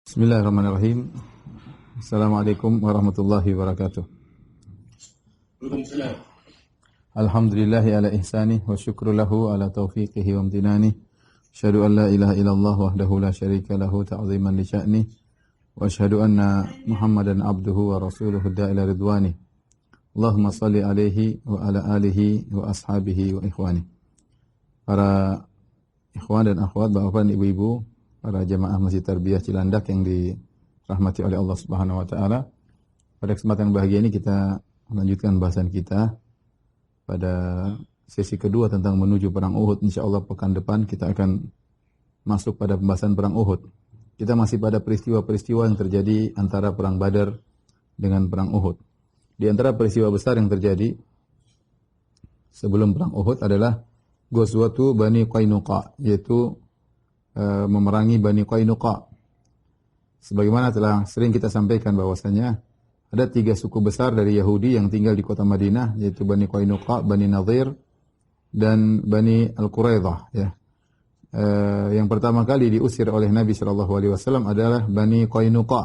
Bismillahirrahmanirrahim. Assalamualaikum warahmatullahi wabarakatuh. Waalaikumsalam. Alhamdulillahi ala ihsani wa syukru lahu ala taufiqihi wa amtinani. Asyhadu an la ilaha illallah wahdahu la syarika lahu ta'ziman li sya'ni. Wa asyhadu anna Muhammadan abduhu wa rasuluhu da'ila ridwani. Allahumma salli alaihi wa ala alihi wa ashabihi wa ikhwani. Para ikhwan dan akhwat, bapak dan ibu-ibu, para jemaah Masjid Tarbiyah Cilandak yang dirahmati oleh Allah Subhanahu wa taala. Pada kesempatan bahagia ini kita melanjutkan bahasan kita pada sesi kedua tentang menuju perang Uhud. Insyaallah pekan depan kita akan masuk pada pembahasan perang Uhud. Kita masih pada peristiwa-peristiwa yang terjadi antara perang Badar dengan perang Uhud. Di antara peristiwa besar yang terjadi sebelum perang Uhud adalah Ghazwatu Bani Qainuqa, yaitu memerangi Bani Qainuqa. Sebagaimana telah sering kita sampaikan bahwasanya ada 3 suku besar dari Yahudi yang tinggal di kota Madinah, yaitu Bani Qainuqa, Bani Nadhir, dan Bani Al-Quraidah. Ya. Yang pertama kali diusir oleh Nabi SAW adalah Bani Qainuqa.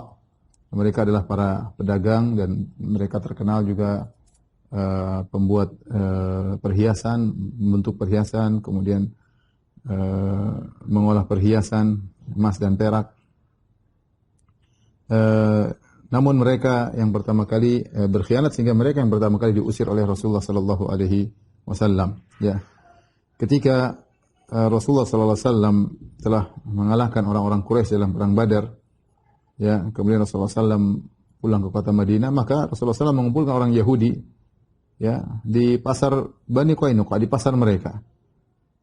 Mereka adalah para pedagang dan mereka terkenal juga pembuat perhiasan, membentuk perhiasan, kemudian mengolah perhiasan emas dan perak. Namun mereka yang pertama kali berkhianat sehingga mereka yang pertama kali diusir oleh Rasulullah sallallahu alaihi wasallam. Ya. Ketika Rasulullah sallallahu alaihi wasallam telah mengalahkan orang-orang Quraisy dalam perang Badar, ya, kemudian Rasulullah sallallahu pulang ke kota Madinah, maka Rasulullah sallallahu mengumpulkan orang Yahudi, ya, di pasar Bani Qainuqa, di pasar mereka.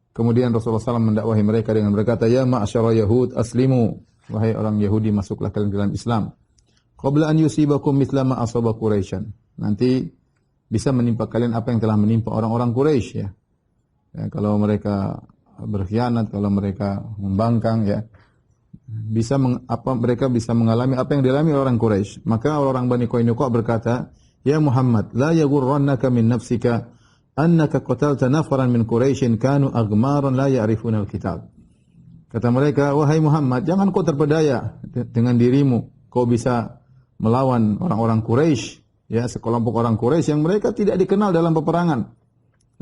Kemudian Rasulullah SAW mendakwahi mereka dengan berkata, "Ya ma'asyara Yahud, aslimu." Wahai orang Yahudi, masuklah kalian dalam Islam. Qabla an yusibakum mithla ma asaba Quraisyan. Nanti bisa menimpa kalian apa yang telah menimpa orang-orang Quraisy, ya. Ya, kalau mereka berkhianat, kalau mereka membangkang, ya, mereka bisa mengalami apa yang dialami orang Quraisy. Maka orang Bani Qainuqa berkata, "Ya Muhammad, la yaghurrannaka min nafsika annaka qatalta nafaran min Quraisyin kanu aghmaran la ya'rifuna al-kitab." Kata mereka, "Wahai Muhammad, jangan kau terpedaya dengan dirimu. Kau bisa melawan orang-orang Quraisy, ya, sekelompok orang Quraisy yang mereka tidak dikenal dalam peperangan.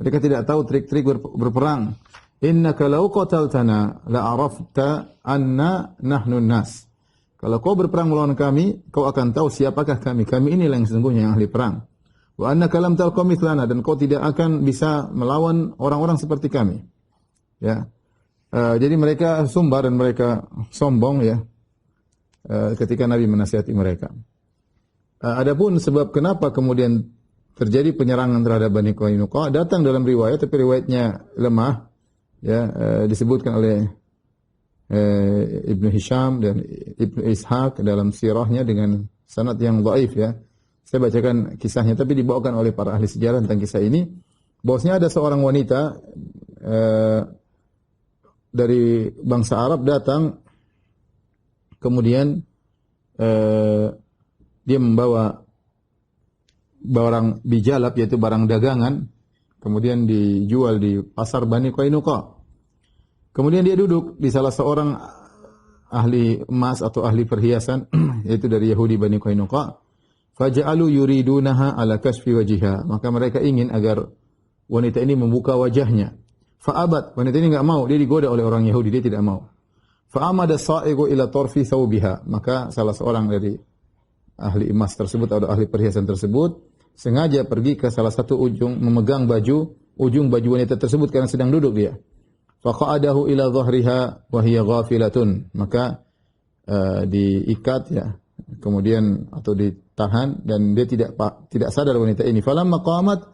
Mereka tidak tahu trik-trik berperang. Innaka law qataltana la arafta anna nahnu nas." Kalau kau berperang melawan kami, kau akan tahu siapakah kami. Kami inilah yang sesungguhnya yang ahli perang. Wa annaka lam talqa mithlana, dan kau tidak akan bisa melawan orang-orang seperti kami. Ya. Jadi mereka sumbar dan mereka sombong, ya. Ketika Nabi menasihati mereka. Adapun sebab kenapa kemudian terjadi penyerangan terhadap Bani Qainuqa datang dalam riwayat, tapi riwayatnya lemah, ya, disebutkan oleh Ibnu Hisham dan Ibnu Ishaq dalam sirahnya dengan sanad yang dhaif, ya. Saya bacakan kisahnya, tapi dibawakan oleh para ahli sejarah tentang kisah ini. Bahwasanya ada seorang wanita dari bangsa Arab datang, kemudian dia membawa barang bijalab, yaitu barang dagangan, kemudian dijual di pasar Bani Qainuqa. Kemudian dia duduk di salah seorang ahli emas atau ahli perhiasan, yaitu dari Yahudi Bani Qainuqa. Faja'alu yuridunaha ala kasfi wajiha. Maka mereka ingin agar wanita ini membuka wajahnya. Fa'abat. Wanita ini enggak mau. Dia digoda oleh orang Yahudi. Dia tidak mau. Fa'amada sa'igu ila tarfi thawbiha. Maka salah seorang dari ahli emas tersebut atau ahli perhiasan tersebut sengaja pergi ke salah satu ujung, memegang ujung baju wanita tersebut karena sedang duduk dia. Faqa'adahu ila dhahriha wa hiya ghafilatun. Maka diikat, ya, kemudian atau ditahan, dan dia tidak sadar wanita ini. Falamma qamat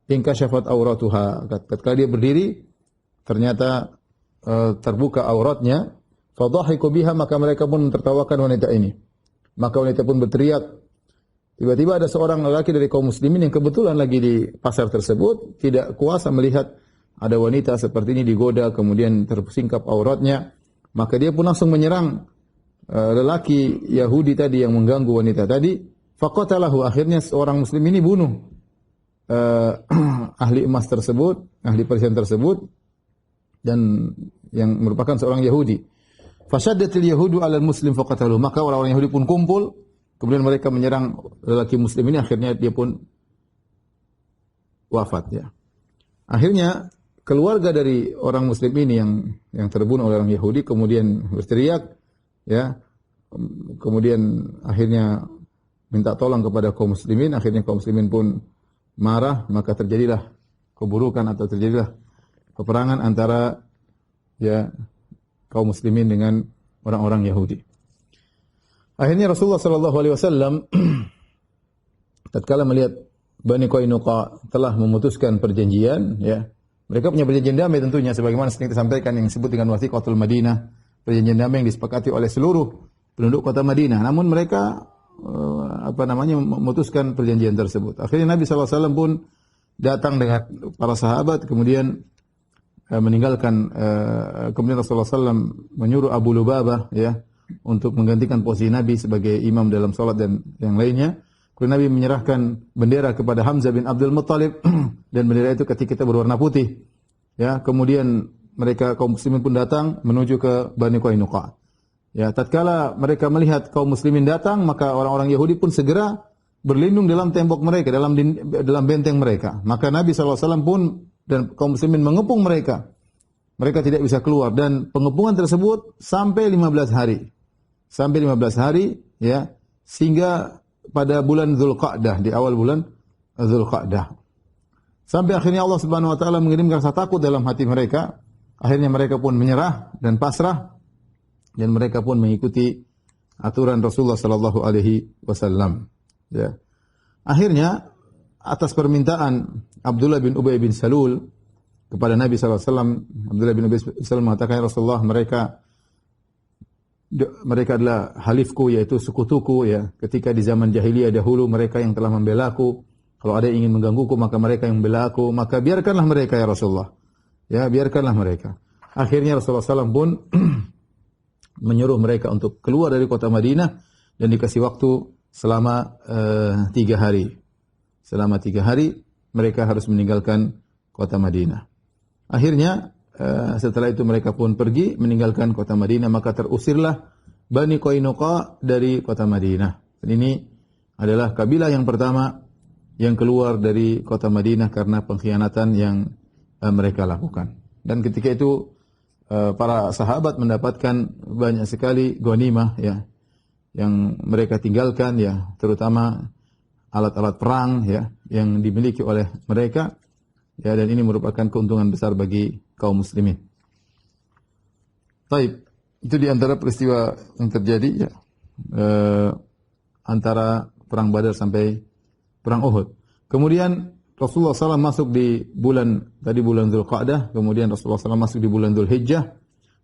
inkashafat auratuha. Ketika dia berdiri ternyata terbuka auratnya. Fadhahiku biha, maka mereka pun tertawakan wanita ini. Maka wanita pun berteriak. Tiba-tiba ada seorang lelaki dari kaum muslimin yang kebetulan lagi di pasar tersebut, tidak kuasa melihat ada wanita seperti ini digoda kemudian tersingkap auratnya, maka dia pun langsung menyerang lelaki Yahudi tadi yang mengganggu wanita tadi. Faqatalahu, akhirnya seorang muslim ini bunuh ahli emas tersebut, ahli perhiasan tersebut, dan yang merupakan seorang Yahudi. Fasyaddatil yahudu 'alal muslim faqatalu. Maka orang-orang Yahudi pun kumpul, kemudian mereka menyerang lelaki muslim ini, akhirnya dia pun wafat ya. Akhirnya keluarga dari orang muslim ini yang terbunuh oleh orang Yahudi kemudian berteriak ya. Kemudian akhirnya minta tolong kepada kaum muslimin, akhirnya kaum muslimin pun marah, maka terjadilah keburukan atau terjadilah peperangan antara ya kaum muslimin dengan orang-orang Yahudi. Akhirnya Rasulullah sallallahu alaihi wasallam tatkala melihat Bani Qainuqa telah memutuskan perjanjian ya. Mereka punya perjanjian damai tentunya sebagaimana sering disampaikan yang disebut dengan Wathiqatul Madinah, perjanjian damai yang disepakati oleh seluruh penduduk kota Madinah. Namun mereka memutuskan perjanjian tersebut. Akhirnya Nabi sallallahu alaihi wasallam pun datang dengan para sahabat kemudian meninggalkan kemudian Rasulullah SAW menyuruh Abu Lubabah ya untuk menggantikan posisi Nabi sebagai imam dalam salat dan yang lainnya. Kemudian Nabi menyerahkan bendera kepada Hamzah bin Abdul Muttalib dan bendera itu ketika kita berwarna putih. Ya, kemudian mereka kaum muslimin pun datang menuju ke Bani Qainuqa. Ya, tatkala mereka melihat kaum muslimin datang, maka orang-orang Yahudi pun segera berlindung dalam tembok mereka, dalam benteng mereka. Maka Nabi SAW pun dan kaum muslimin mengepung mereka. Mereka tidak bisa keluar dan pengepungan tersebut sampai 15 hari. Sampai 15 hari ya, sehingga pada bulan Dzulqa'dah, di awal bulan Dzulqa'dah. Sampai akhirnya Allah Subhanahu wa taala mengirimkan rasa takut dalam hati mereka. Akhirnya mereka pun menyerah dan pasrah dan mereka pun mengikuti aturan Rasulullah sallallahu alaihi wasallam. Ya. Akhirnya atas permintaan Abdullah bin Ubay bin Salul kepada Nabi sallallahu alaihi wasallam, Abdullah bin Ubay bin Salul mengatakan, "Ya Rasulullah, mereka adalah halifku, yaitu sekutuku ya. Ketika di zaman jahiliyah dahulu mereka yang telah membelaku. Kalau ada yang ingin menggangguku maka mereka yang membela aku. Maka biarkanlah mereka ya Rasulullah. Ya, biarkanlah mereka." Akhirnya Rasulullah SAW pun menyuruh mereka untuk keluar dari kota Madinah dan dikasih waktu selama 3 hari. Selama 3 hari mereka harus meninggalkan kota Madinah. Akhirnya setelah itu mereka pun pergi meninggalkan kota Madinah, maka terusirlah Bani Qainuqa dari kota Madinah. Dan ini adalah kabilah yang pertama yang keluar dari kota Madinah karena pengkhianatan yang mereka lakukan. Dan ketika itu para sahabat mendapatkan banyak sekali ghanimah ya yang mereka tinggalkan ya, terutama alat-alat perang ya yang dimiliki oleh mereka. Ya, dan ini merupakan keuntungan besar bagi kaum muslimin. Taib, itu di antara peristiwa yang terjadi ya, antara perang Badar sampai perang Uhud. Kemudian Rasulullah SAW masuk di bulan Dzulqa'dah, kemudian Rasulullah SAW masuk di bulan Dzulhijjah.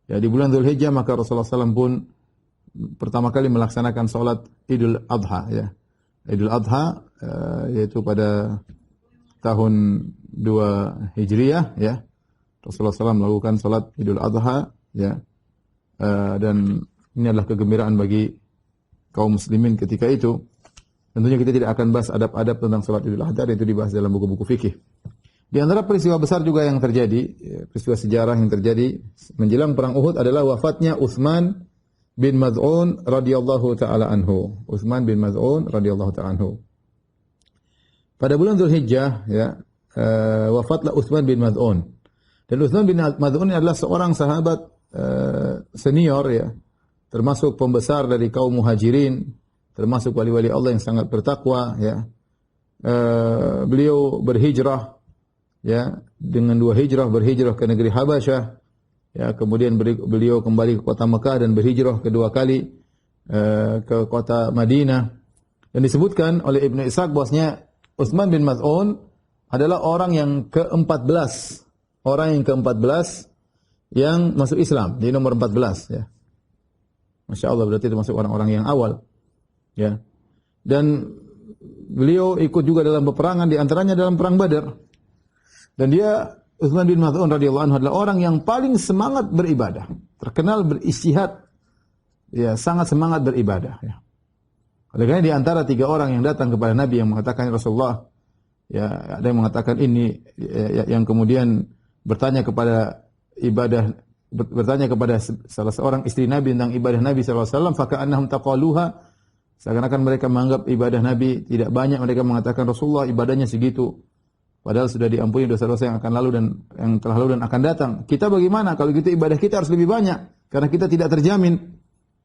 Ya, di bulan Dzulhijjah maka Rasulullah SAW pun pertama kali melaksanakan salat Idul Adha ya. Idul Adha yaitu pada tahun 2 Hijriah ya. Rasulullah SAW melakukan salat Idul Adha ya. Dan ini adalah kegembiraan bagi kaum muslimin ketika itu. Tentunya kita tidak akan bahas adab-adab tentang salat Idul Adha, itu dibahas dalam buku-buku fikih. Di antara peristiwa besar juga yang terjadi, peristiwa sejarah yang terjadi menjelang perang Uhud adalah wafatnya Utsman bin Maz'un radhiyallahu taala anhu. Utsman bin Maz'un radhiyallahu taala anhu. Pada bulan Dzulhijjah ya, wafatlah Utsman bin Maz'un. Dan Utsman bin Maz'un adalah seorang sahabat senior ya, termasuk pembesar dari kaum Muhajirin, termasuk wali-wali Allah yang sangat bertakwa ya. Beliau berhijrah ya, dengan 2 hijrah, berhijrah ke negeri Habasyah ya, kemudian beliau kembali ke kota Mekah dan berhijrah kedua kali ke kota Madinah. Dan disebutkan oleh Ibnu Ishaq bahwasanya Utsman bin Maz'un adalah orang yang ke-14, yang masuk Islam, di nomor 14 ya. Masya Allah, berarti itu masuk orang-orang yang awal ya. Dan beliau ikut juga dalam peperangan, di antaranya dalam perang Badar. Dan dia, Utsman bin Maz'un radhiyallahu anhu, adalah orang yang paling semangat beribadah, terkenal beristihad ya, sangat semangat beribadah ya. Oleh karena di antara 3 orang yang datang kepada Nabi yang mengatakan Rasulullah ya, ada yang mengatakan ini ya, yang kemudian bertanya kepada ibadah bertanya kepada salah seorang istri Nabi tentang ibadah Nabi sallallahu alaihi wasallam, faka'annahum taqaluha, seakan-akan mereka menganggap ibadah Nabi tidak banyak. Mereka mengatakan Rasulullah ibadahnya segitu, padahal sudah diampuni dosa-dosa yang akan lalu dan yang telah lalu dan akan datang. Kita bagaimana? Kalau gitu ibadah kita harus lebih banyak karena kita tidak terjamin.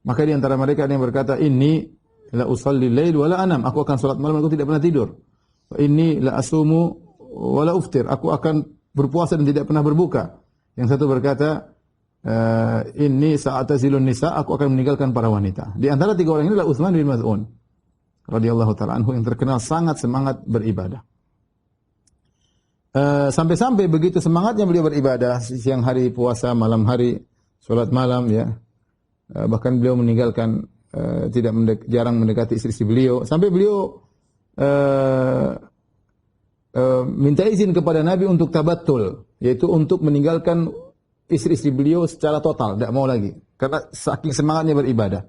Maka di antara mereka ada yang berkata, inni la usalli lail wa la anam, aku akan salat malam, aku tidak pernah tidur. Wa inni la asumu wa la uftir, aku akan berpuasa dan tidak pernah berbuka. Yang satu berkata, inni sa'atazilun nisa, aku akan meninggalkan para wanita. Di antara tiga orang ini adalah Utsman bin Maz'un radhiyallahu taala anhu yang terkenal sangat semangat beribadah. Sampai-sampai begitu semangatnya beliau beribadah, siang hari puasa, malam hari salat malam ya. Bahkan beliau meninggalkan jarang mendekati istri-istri beliau, sampai beliau minta izin kepada Nabi untuk tabattul, yaitu untuk meninggalkan istri-istri beliau secara total, tidak mau lagi karena saking semangatnya beribadah.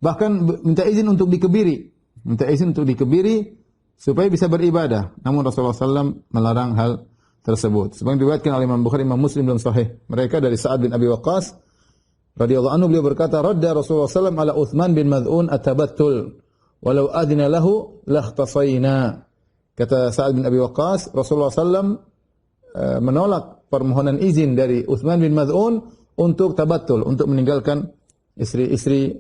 Bahkan minta izin untuk dikebiri supaya bisa beribadah. Namun Rasulullah SAW melarang hal tersebut. Sebagaimana diriwayatkan oleh Imam Bukhari, Imam Muslim dalam Sahih mereka dari Sa'ad bin Abi Waqqas radhiyallahu anhu, beliau berkata, radda Rasulullah SAW ala Utsman bin Maz'un at-tabattul walau adina lahu lakhtasayna. Kata Sa'ad bin Abi Waqqas, Rasulullah SAW menolak permohonan izin dari Utsman bin Maz'un untuk tabattul, untuk meninggalkan istri-istri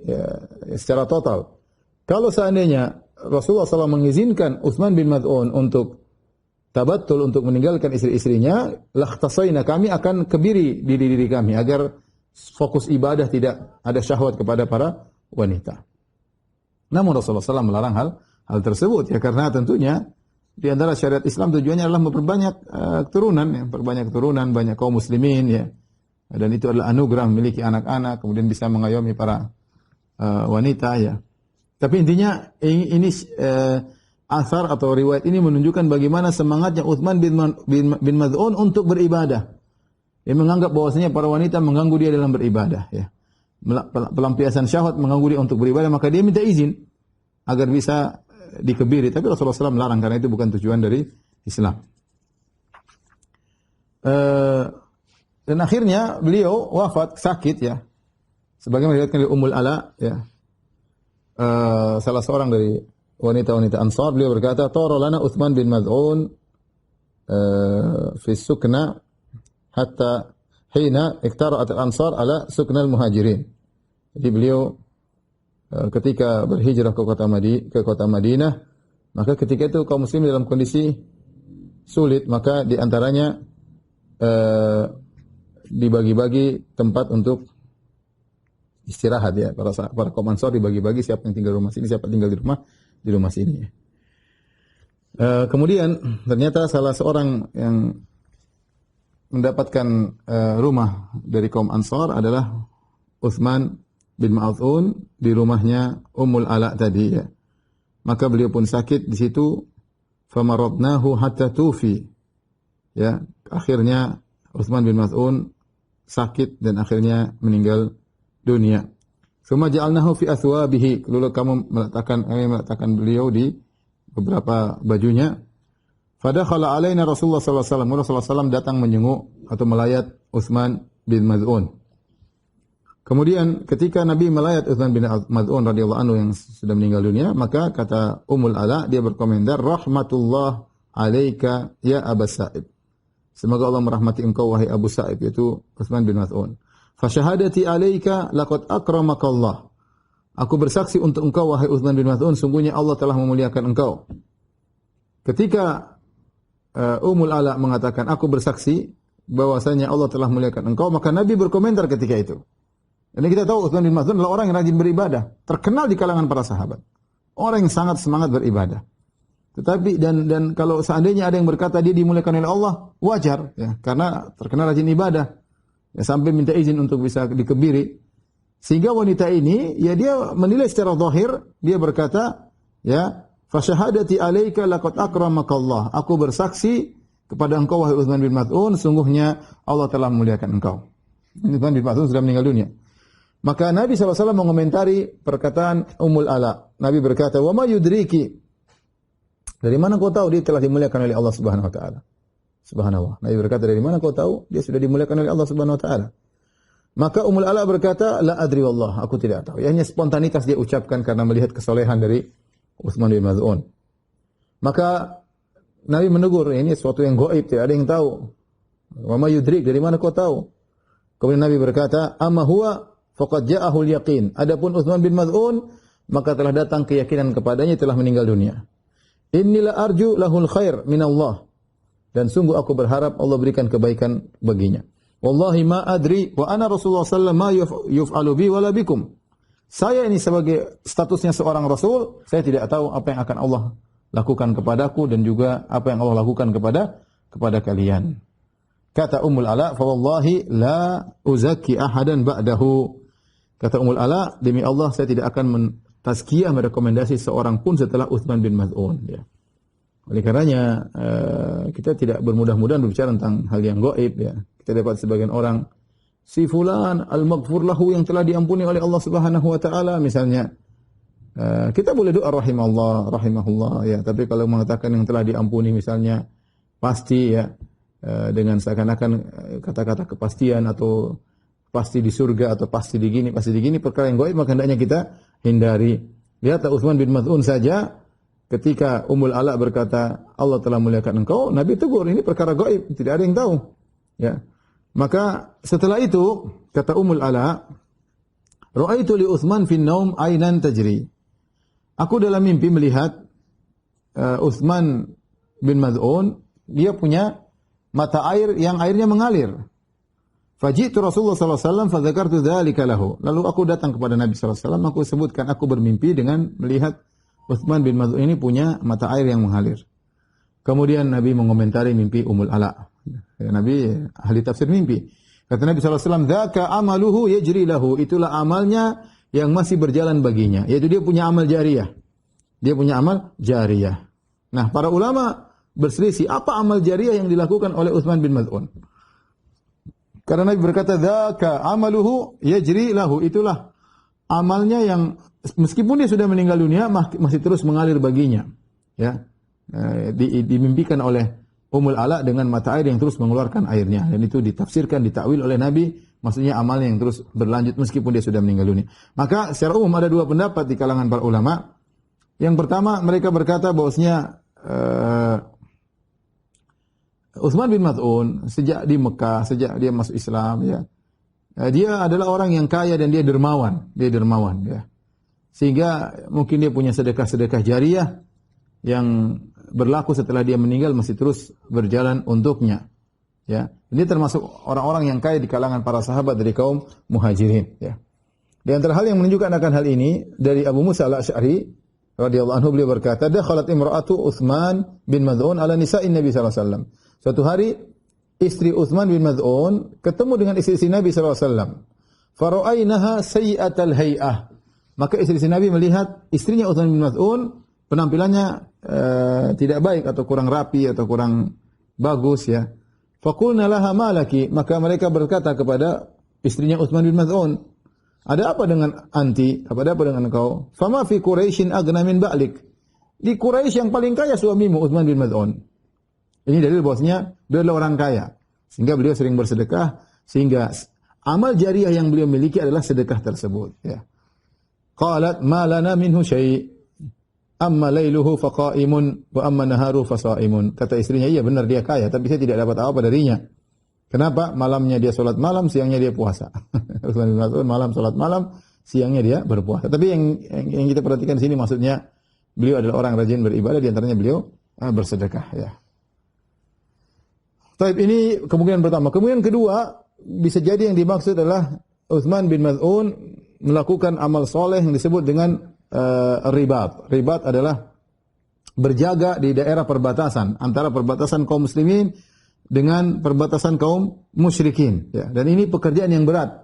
secara total. Kalau seandainya Rasulullah SAW mengizinkan Utsman bin Maz'un untuk tabattul, untuk meninggalkan istri-istrinya, lakhtasayna, kami akan kebiri diri kami agar fokus ibadah, tidak ada syahwat kepada para wanita. Namun Rasulullah SAW melarang hal tersebut ya, karena tentunya di antara syariat Islam tujuannya adalah memperbanyak keturunan, ya, memperbanyak keturunan, banyak kaum muslimin ya. Dan itu adalah anugerah memiliki anak-anak, kemudian bisa mengayomi para wanita ya. Tapi intinya ini asar atau riwayat ini menunjukkan bagaimana semangatnya Utsman bin Maz'un untuk beribadah. Dia menganggap bahwasanya para wanita mengganggu dia dalam beribadah ya. Pelampiasan syahwat mengganggu dia untuk beribadah, maka dia minta izin agar bisa dikebiri. Tapi Rasulullah SAW melarang karena itu bukan tujuan dari Islam. Dan akhirnya beliau wafat sakit ya. Sebagaimana diriwayatkan oleh Ummul Ala ya. Salah seorang dari wanita-wanita Ansar, beliau berkata, "Tara lana Utsman bin Maz'un fi sukna hatta hina iktara'at al-Ansar ala sukna al-Muhajirin." Jadi beliau ketika berhijrah ke kota Madinah, maka ketika itu kaum muslimin dalam kondisi sulit, maka di antaranya dibagi-bagi tempat untuk istirahat ya, para kaum Ansar dibagi-bagi siapa yang tinggal di rumah sini, siapa tinggal di rumah sini. Kemudian ternyata salah seorang yang mendapatkan rumah dari kaum Ansar adalah Utsman bin Maz'un di rumahnya Ummul Ala tadi ya. Maka beliau pun sakit di situ, famaradnahu hatta tufi. Ya, akhirnya Utsman bin Maz'un sakit dan akhirnya meninggal dunia. Suma ja'alnahu fi athwabihi, lalu kami meletakkan beliau di beberapa bajunya. Fadakhala alaina Rasulullah sallallahu alaihi wasallam. Rasulullah SAW datang menjenguk atau melayat Utsman bin Maz'un. Kemudian ketika Nabi melayat Utsman bin Maz'un radhiyallahu anhu yang sudah meninggal dunia, maka kata Ummul Ala, dia berkomentar, rahmatullah alaika ya Abu Sa'ib. Semoga Allah merahmati engkau wahai Abu Sa'ib, yaitu Utsman bin Maz'un. Fasyahadati alaika laqad akramakallah. Aku bersaksi untuk engkau wahai Utsman bin Maz'un, sungguhnya Allah telah memuliakan engkau. Ketika Ummul Ala mengatakan aku bersaksi bahwasanya Allah telah memuliakan engkau, maka Nabi berkomentar ketika itu. Dan kita tahu Utsman bin Maz'un adalah orang yang rajin beribadah, terkenal di kalangan para sahabat. Orang yang sangat semangat beribadah. Tetapi dan kalau seandainya ada yang berkata dia dimuliakan oleh Allah, wajar ya, karena terkenal rajin ibadah. Ya, sampai minta izin untuk bisa dikebiri. Sehingga wanita ini ya dia menilai secara zahir, dia berkata ya, fa syahadati alaika laqad akramakallah. Aku bersaksi kepada engkau wahai Utsman bin Maz'un, sungguhnya Allah telah memuliakan engkau. Utsman bin Maz'un sudah meninggal dunia. Maka Nabi SAW mengomentari perkataan Ummul Ala. Nabi berkata, "Wa ma yudriki?" Dari mana kau tahu dia telah dimuliakan oleh Allah Subhanahu wa taala? Subhanallah. Nabi berkata, dari mana kau tahu dia sudah dimuliakan oleh Allah Subhanahu wa taala? Maka Ummul Ala berkata, la adri wallah, aku tidak tahu. Hanya spontanitas dia ucapkan karena melihat kesolehan dari Utsman bin Maz'un. Maka Nabi menegur, ini sesuatu yang gaib, tidak ada yang tahu. Wa ma yudrik, dari mana kau tahu? Kemudian Nabi berkata, amma huwa faqad ja'ahul yaqin. Adapun Utsman bin Maz'un, maka telah datang keyakinan kepadanya, telah meninggal dunia. Innila arju lahul khair minallah. Dan sungguh aku berharap Allah berikan kebaikan baginya. Wallahi ma adri wa ana Rasulullah sallallahu alaihi wasallam ma yuf'alu bi wala bikum. Saya ini sebagai statusnya seorang rasul, saya tidak tahu apa yang akan Allah lakukan kepadaku dan juga apa yang Allah lakukan kepada kalian. Kata Ummul Ala, fa wallahi la uzakki ahadan ba'dahu. Kata Ummul Ala, demi Allah saya tidak akan tazkiyah merekomendasi seorang pun setelah Utsman bin Maz'un, ya. Oleh karenanya kita tidak bermudah-mudahan berbicara tentang hal yang gaib, ya. Kita dapat sebagian orang, si fulan al-maghfur lahu, yang telah diampuni oleh Allah Subhanahu wa taala misalnya. Kita boleh doa rahimahullah, ya. Tapi kalau mengatakan yang telah diampuni misalnya pasti, ya, dengan seakan-akan kata-kata kepastian atau pasti di surga atau pasti di gini perkara yang gaib, maka hendaknya kita hindari. Lihatlah Utsman bin Maz'un saja, ketika Ummul Ala berkata Allah telah muliakan engkau, Nabi tegur, ini perkara gaib, tidak ada yang tahu, ya. Maka setelah itu kata Ummul Ala, ra'aitu li Utsman fin naum ainan tajri. Aku dalam mimpi melihat Utsman bin Maz'un, dia punya mata air yang airnya mengalir. Faji'tu Rasulullah sallallahu alaihi wasallam fadzakartu dzalika lahu. Lalu aku datang kepada Nabi sallallahu alaihi wasallam, aku sebutkan aku bermimpi dengan melihat Utsman bin Maz'un ini punya mata air yang mengalir. Kemudian Nabi mengomentari mimpi Ummul Ala. Ya, Nabi ahli tafsir mimpi. Kata Nabi sallallahu alaihi wasallam, "Dzaka amaluhu yajri lahu." Itulah amalnya yang masih berjalan baginya, yaitu dia punya amal jariyah. Dia punya amal jariyah. Nah, para ulama berselisih apa amal jariyah yang dilakukan oleh Utsman bin Maz'un. Karena Nabi berkata, "Dzaka amaluhu yajri lahu." Itulah amalnya yang meskipun dia sudah meninggal dunia masih terus mengalir baginya. Ya. Dimimpikan oleh Ummul Ala dengan mata air yang terus mengeluarkan airnya, dan itu ditafsirkan, ditakwil oleh Nabi, maksudnya amalnya yang terus berlanjut meskipun dia sudah meninggal dunia. Maka secara umum ada dua pendapat di kalangan para ulama. Yang pertama, mereka berkata bahwasanya Utsman bin Maz'un sejak di Mekah, sejak dia masuk Islam, ya, dia adalah orang yang kaya dan dia dermawan, ya. Sehingga mungkin dia punya sedekah-sedekah jariyah yang berlaku setelah dia meninggal masih terus berjalan untuknya, ya. Ini termasuk orang-orang yang kaya di kalangan para sahabat dari kaum Muhajirin, ya. Di antara hal yang menunjukkan akan hal ini dari Abu Musa al-Asy'ari radhiyallahu anhu, beliau berkata, "Dakhalat imra'atu Utsman bin Maz'un ala nisa'in Nabi sallallahu alaihi wasallam." Suatu hari istri Utsman bin Maz'un ketemu dengan istri Nabi sallallahu alaihi wasallam. Fara'ainaha sayyi'atal hay'ah. Maka istri Nabi melihat istrinya Utsman bin Maz'un penampilannya tidak baik atau kurang rapi atau kurang bagus, ya. Faqulna laha ma laki, maka mereka berkata kepada istrinya Utsman bin Maz'un, "Ada apa dengan anti? Ada apa dengan engkau?" "Fama fi Quraisyin aghna min ba'lik." Di Quraisy yang paling kaya suamimu Utsman bin Maz'un. Ini dalil bahwasanya beliau adalah orang kaya, sehingga beliau sering bersedekah, sehingga amal jariyah yang beliau miliki adalah sedekah tersebut, ya. Qalat ma lana minhu syai', amma lailuhu faqaimun wa amma naharu fasaimun. Kata istrinya, iya benar dia kaya, tapi saya tidak dapat apa darinya. Kenapa? Malamnya dia salat malam, siangnya dia puasa. Utsman bin Maz'un malam salat malam, siangnya dia berpuasa. Tapi yang kita perhatikan di sini maksudnya beliau adalah orang rajin beribadah, di antaranya beliau bersedekah, ya. Taib, ini kemungkinan pertama. Kemungkinan kedua, bisa jadi yang dimaksud adalah Utsman bin Maz'un melakukan amal soleh yang disebut dengan ribat. Ribat adalah berjaga di daerah perbatasan antara perbatasan kaum muslimin dengan perbatasan kaum musyrikin, ya. Dan ini pekerjaan yang berat.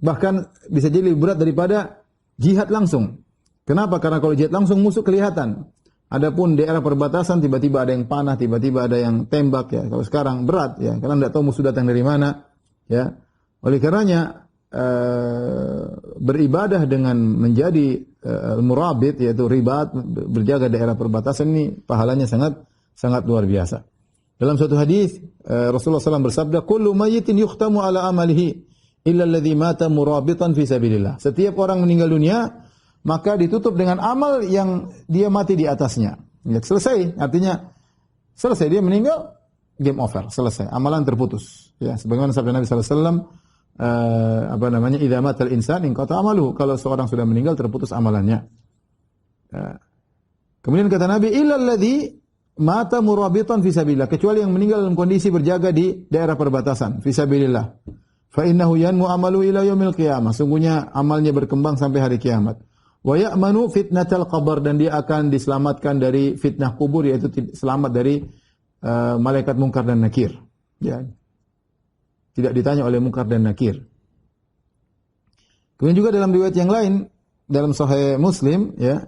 Bahkan bisa jadi lebih berat daripada jihad langsung. Kenapa? Karena kalau jihad langsung musuh kelihatan. Adapun daerah perbatasan tiba-tiba ada yang panah, tiba-tiba ada yang tembak, ya. Kalau sekarang berat, ya, karena tidak tahu musuh datang dari mana, ya. Oleh karenanya beribadah dengan menjadi murabit, yaitu ribat, berjaga daerah perbatasan, ini pahalanya sangat luar biasa. Dalam suatu hadis Rasulullah SAW bersabda, "Kullu mayyitin yukhtamu ala amalihi illa alladhi mata murabitan fi sabilillah. Setiap orang meninggal dunia maka ditutup dengan amal yang dia mati di atasnya. Ya, selesai, artinya selesai dia meninggal, game over, selesai, amalan terputus. Ya, sebagaimana sabda Nabi sallallahu alaihi wasallam, idza matal insan inqata amaluhu. Kalau seorang sudah meninggal terputus amalannya. Kemudian kata Nabi, illa alladhi mata murabitan fi sabilillah, kecuali yang meninggal dalam kondisi berjaga di daerah perbatasan fi sabilillah. Fa innahu yanmu amalu ila yaumil qiyamah. Sungguhnya amalnya berkembang sampai hari kiamat. Wa ya'manu fitnatal qabr, dan dia akan diselamatkan dari fitnah kubur, yaitu selamat dari malaikat mungkar dan nakir. Ya. Tidak ditanya oleh mungkar dan nakir. Kemudian juga dalam riwayat yang lain dalam Sahih Muslim, ya,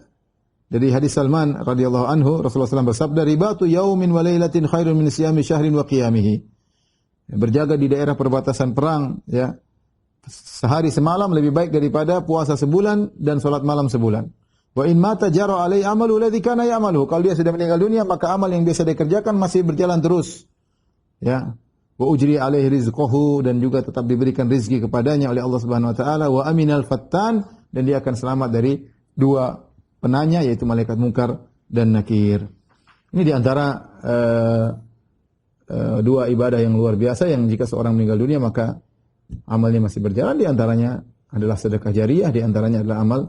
dari hadis Salman radhiyallahu anhu, Rasulullah SAW bersabda, ribatu yaumin wa lailatin khairun min siyami syahrin wa qiyamihi. Berjaga di daerah perbatasan perang, ya, sehari semalam lebih baik daripada puasa sebulan dan salat malam sebulan. Wa in mata jara alai amalu alladhi kana ya'maluhu. Kalau dia sudah meninggal dunia, maka amal yang biasa dikerjakan masih berjalan terus. Ya. Wa ujri alaihi rizquhu, dan juga tetap diberikan rezeki kepadanya oleh Allah Subhanahu wa taala. Wa aminal fattan, dan dia akan selamat dari dua penanya, yaitu malaikat mungkar dan nakir. Ini di antara dua ibadah yang luar biasa yang jika seorang meninggal dunia maka amalnya masih berjalan. Di antaranya adalah sedekah jariyah, di antaranya adalah amal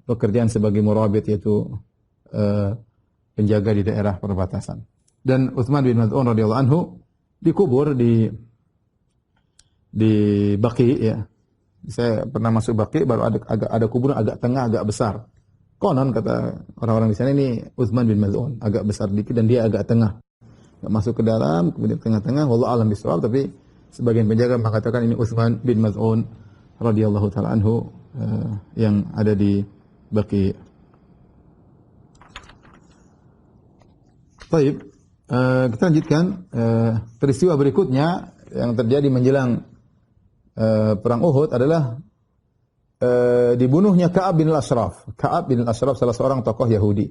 pekerjaan sebagai murabit, yaitu penjaga di daerah perbatasan. Dan Utsman bin Maz'un radhiyallahu anhu dikubur di Baqi, ya. Saya pernah masuk Baqi, baru ada kuburan agak tengah, agak besar. Konon kata orang-orang di sana, ini Utsman bin Maz'un, agak besar dikit dan dia agak tengah. Enggak masuk ke dalam, kemudian tengah-tengah, wallahu a'lam bishawab, tapi sebagian penjaga mengatakan ini Utsman bin Maz'un radhiyallahu taala anhu yang ada di Baqi. Baik, kita lanjutkan peristiwa berikutnya yang terjadi menjelang perang Uhud adalah dibunuhnya Ka'ab bin al-Ashraf. Ka'ab bin al-Ashraf salah seorang tokoh Yahudi.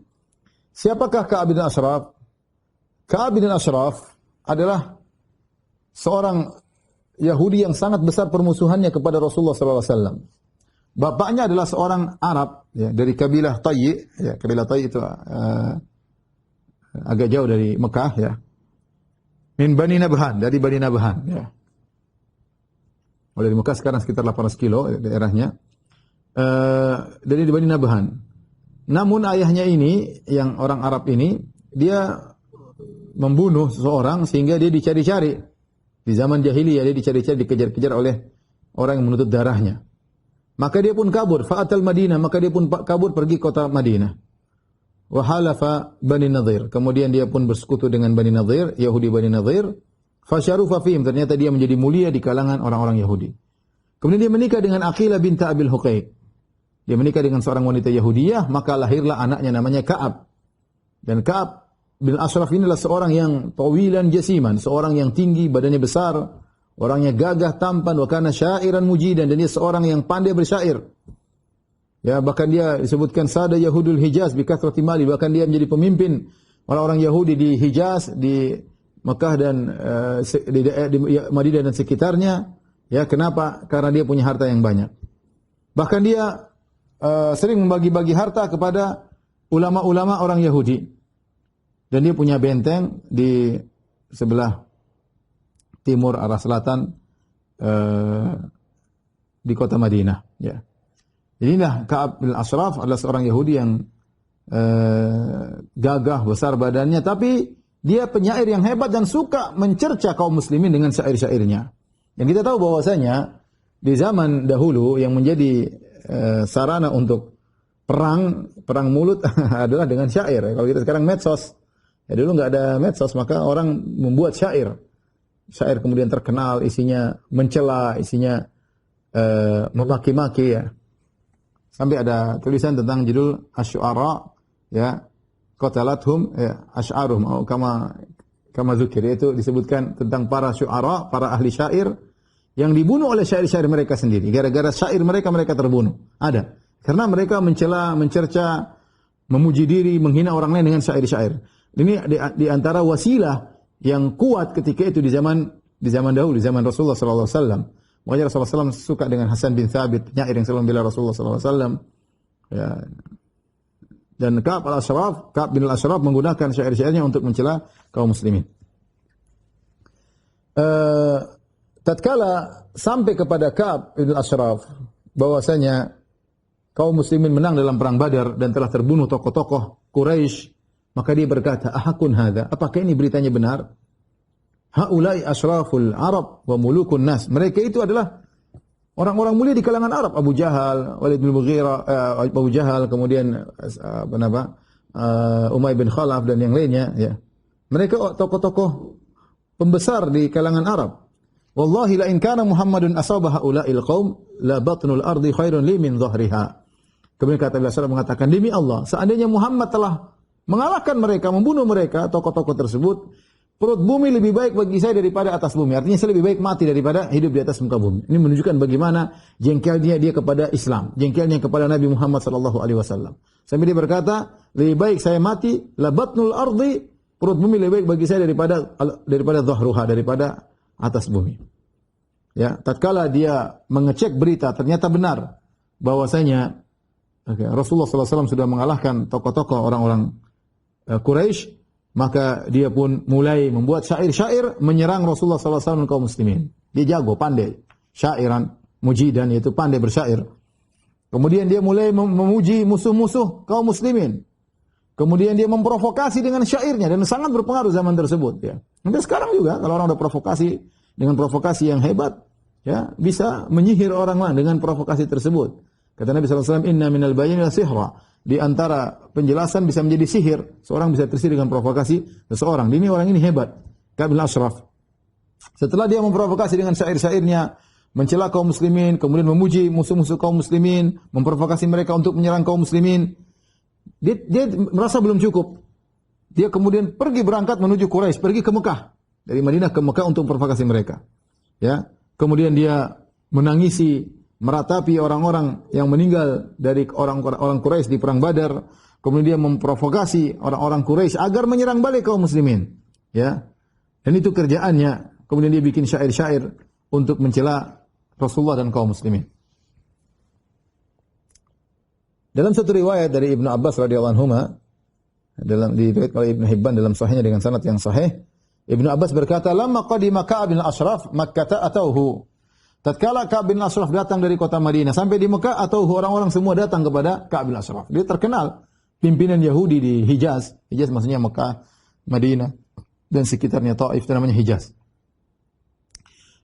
Siapakah Ka'ab bin al-Ashraf? Ka'ab bin al-Ashraf adalah seorang Yahudi yang sangat besar permusuhannya kepada Rasulullah sallallahu alaihi wasallam. Bapaknya adalah seorang Arab, ya, dari kabilah Tayy, ya, kabilah Tayy itu agak jauh dari Mekah, ya. Min Bani Nabhan, dari Bani Nabhan, ya. Dari Mekah sekarang sekitar 800 kilo daerahnya. Dari Bani Nabhan. Namun ayahnya ini, yang orang Arab ini, dia membunuh seseorang sehingga dia dicari-cari. Di zaman jahiliyah dia dicari-cari, dikejar-kejar oleh orang yang menuntut darahnya. Maka dia pun kabur, fa'atal Madinah, maka dia pun kabur pergi kota Madinah. Wa halafa Bani Nadhir. Kemudian dia pun bersekutu dengan Bani Nadhir, Yahudi Bani Nadhir. Fasyarufa fihim, ternyata dia menjadi mulia di kalangan orang-orang Yahudi. Kemudian dia menikah dengan Aqilah binta Abil Huqaiq. Dia menikah dengan seorang wanita Yahudiyah, maka lahirlah anaknya namanya Ka'ab. Dan Ka'ab bin Ashraf ini adalah seorang yang tawilan jasiman, seorang yang tinggi, badannya besar, orangnya gagah, tampan, wa kana syairan mujidan, dan dia seorang yang pandai bersyair. Ya, bahkan dia disebutkan sada Yahudul Hijaz bi kathrati mali, bahkan dia menjadi pemimpin orang-orang Yahudi di Hijaz, di Mekah dan di Madinah dan sekitarnya. Ya, kenapa? Karena dia punya harta yang banyak. Bahkan dia sering membagi-bagi harta kepada ulama-ulama orang Yahudi. Dan dia punya benteng di sebelah timur arah selatan di kota Madinah. Ya. Inilah Ka'ab bin Ashraf adalah seorang Yahudi yang gagah, besar badannya, tapi dia penyair yang hebat dan suka mencerca kaum muslimin dengan syair-syairnya. Yang kita tahu bahwasanya di zaman dahulu yang menjadi sarana untuk perang mulut adalah dengan syair. Kalau kita sekarang medsos, ya dulu nggak ada medsos, maka orang membuat syair. Syair kemudian terkenal, isinya mencela, isinya memaki-maki, ya. Sampai ada tulisan tentang judul Asy-Syu'ara, ya, qatalathum, ya, asy'aruhum, atau kama dzukir, itu disebutkan tentang para syu'ara, para ahli syair yang dibunuh oleh syair-syair mereka sendiri. Gara-gara syair mereka terbunuh. Ada. Karena mereka mencela, mencerca, memuji diri, menghina orang lain dengan syair-syair. Ini di antara wasilah yang kuat ketika itu di zaman dahulu, di zaman Rasulullah sallallahu alaihi wasallam. Makanya Rasulullah SAW suka dengan Hasan bin Thabit, penyair yang selalu membela Rasulullah SAW. Ya. Dan Ka'ab bin al-Ashraf menggunakan syair-syairnya untuk mencela kaum muslimin. Tatkala sampai kepada Ka'ab bin al-Ashraf bahwasanya kaum muslimin menang dalam perang Badar dan telah terbunuh tokoh-tokoh Quraisy, maka dia berkata, "Ahakun hadza? Apakah ini beritanya benar? Haulai asyraful Arab wa mulukun nas." Mereka itu adalah orang-orang mulia di kalangan Arab, Abu Jahal, Walid bin Mughirah, Abu Jahal, kemudian Umayyah bin Khalaf dan yang lainnya, ya. Mereka tokoh-tokoh pembesar di kalangan Arab. Wallahi la in kana Muhammadun asaba haula'il qaum la batnul ardi khairun li min dhahriha. Kemudian kata Rasulullah mengatakan, demi Allah, seandainya Muhammad telah mengalahkan mereka, membunuh mereka, tokoh-tokoh tersebut, perut bumi lebih baik bagi saya daripada atas bumi. Artinya saya lebih baik mati daripada hidup di atas muka bumi. Ini menunjukkan bagaimana jengkelnya dia kepada Islam, jengkelnya kepada Nabi Muhammad sallallahu alaihi wasallam. Sampai dia berkata, lebih baik saya mati, la batnul ardi, perut bumi lebih baik bagi saya daripada dhahruha, daripada atas bumi. Ya, tatkala dia mengecek berita, ternyata benar bahwasanya Rasulullah SAW sudah mengalahkan tokoh-tokoh orang-orang Quraisy, maka dia pun mulai membuat syair-syair menyerang Rasulullah SAW dan kaum muslimin. Dia jago, pandai, syairan, mujidan, yaitu pandai bersyair. Kemudian dia mulai memuji musuh-musuh kaum muslimin. Kemudian dia memprovokasi dengan syairnya dan sangat berpengaruh zaman tersebut. Ya. Sampai sekarang juga kalau orang ada provokasi dengan provokasi yang hebat, ya bisa menyihir orang lain dengan provokasi tersebut. Kata Nabi SAW, inna minal bayani la sihra. Di antara penjelasan bisa menjadi sihir. Seorang bisa tersihir dengan provokasi seseorang. Ini orang ini hebat. Ka'ab bin al-Ashraf. Setelah dia memprovokasi dengan syair-syairnya, mencela kaum muslimin, kemudian memuji musuh-musuh kaum muslimin, memprovokasi mereka untuk menyerang kaum muslimin, dia merasa belum cukup. Dia kemudian berangkat menuju Quraisy, pergi ke Mekah. Dari Madinah ke Mekah untuk memprovokasi mereka. Ya. Kemudian dia menangisi, meratapi orang-orang yang meninggal dari orang Quraisy di perang Badar. Kemudian dia memprovokasi orang-orang Quraisy agar menyerang balik kaum muslimin. Ya. Dan itu kerjaannya. Kemudian dia bikin syair-syair untuk mencela Rasulullah dan kaum muslimin. Dalam satu riwayat dari Ibnu Abbas radhiyallahu anhu, dalam diriwayatkan oleh Ibnu Hibban dalam sahihnya dengan sanad yang sahih, Ibnu Abbas berkata, "Lamma qadima Ka'ab bin al-Ashraf Makkah atauhu." Tatkala Ka'ab bin al-Ashraf datang dari kota Madinah sampai di Mekah, atau orang-orang semua datang kepada Ka'ab bin al-Ashraf. Dia terkenal pimpinan Yahudi di Hijaz. Hijaz maksudnya Mekah, Madinah dan sekitarnya, Taif itu namanya Hijaz.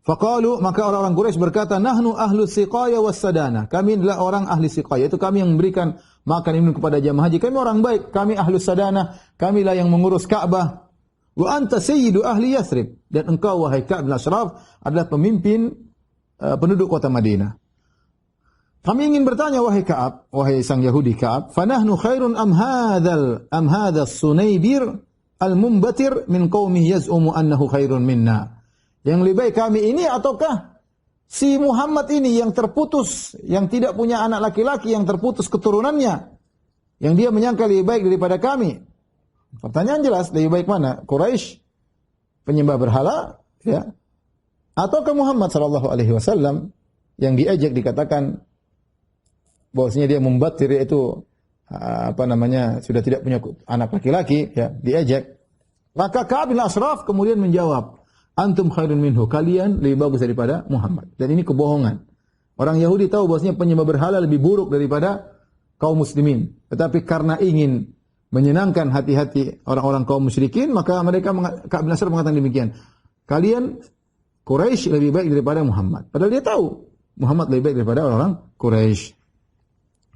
Faqalu, maka orang-orang Quraisy berkata, "Nahnu ahlu siqaya was-sadana." Kami adalah orang ahli siqaya, itu kami yang memberikan makan minum kepada jamaah haji. Kami orang baik, kami ahlu sadana, kamilah yang mengurus Ka'bah. Wa anta sayyidu ahli Yathrib, dan engkau wahai Ka'ab bin Ashraf adalah pemimpin penduduk kota Madinah. Kami ingin bertanya wahai Ka'ab, wahai sang Yahudi Ka'ab, "Fanahnu khairun am hadzal Sunaybir al-mumbatir min qaumihi yaz'umu annahu khairun minna?" Yang lebih baik kami ini ataukah si Muhammad ini yang terputus, yang tidak punya anak laki-laki, yang terputus keturunannya, yang dia menyangka lebih baik daripada kami? Pertanyaan jelas, lebih baik mana? Quraisy, penyembah berhala, ya, ataukah Muhammad sallallahu alaihi wasallam yang diejek, dikatakan bahwasanya dia membatir, yaitu sudah tidak punya anak laki-laki, ya, diejek. Maka Ka'ab bin Ashraf kemudian menjawab, "Antum khairun minhu." Kalian lebih bagus daripada Muhammad. Dan ini kebohongan. Orang Yahudi tahu bahwasanya penyembah berhala lebih buruk daripada kaum muslimin. Tetapi karena ingin menyenangkan hati-hati orang-orang kaum musyrikin, maka Ka'ab bin Ashraf mengatakan demikian. Kalian Quraisy lebih baik daripada Muhammad. Padahal dia tahu Muhammad lebih baik daripada orang Quraisy.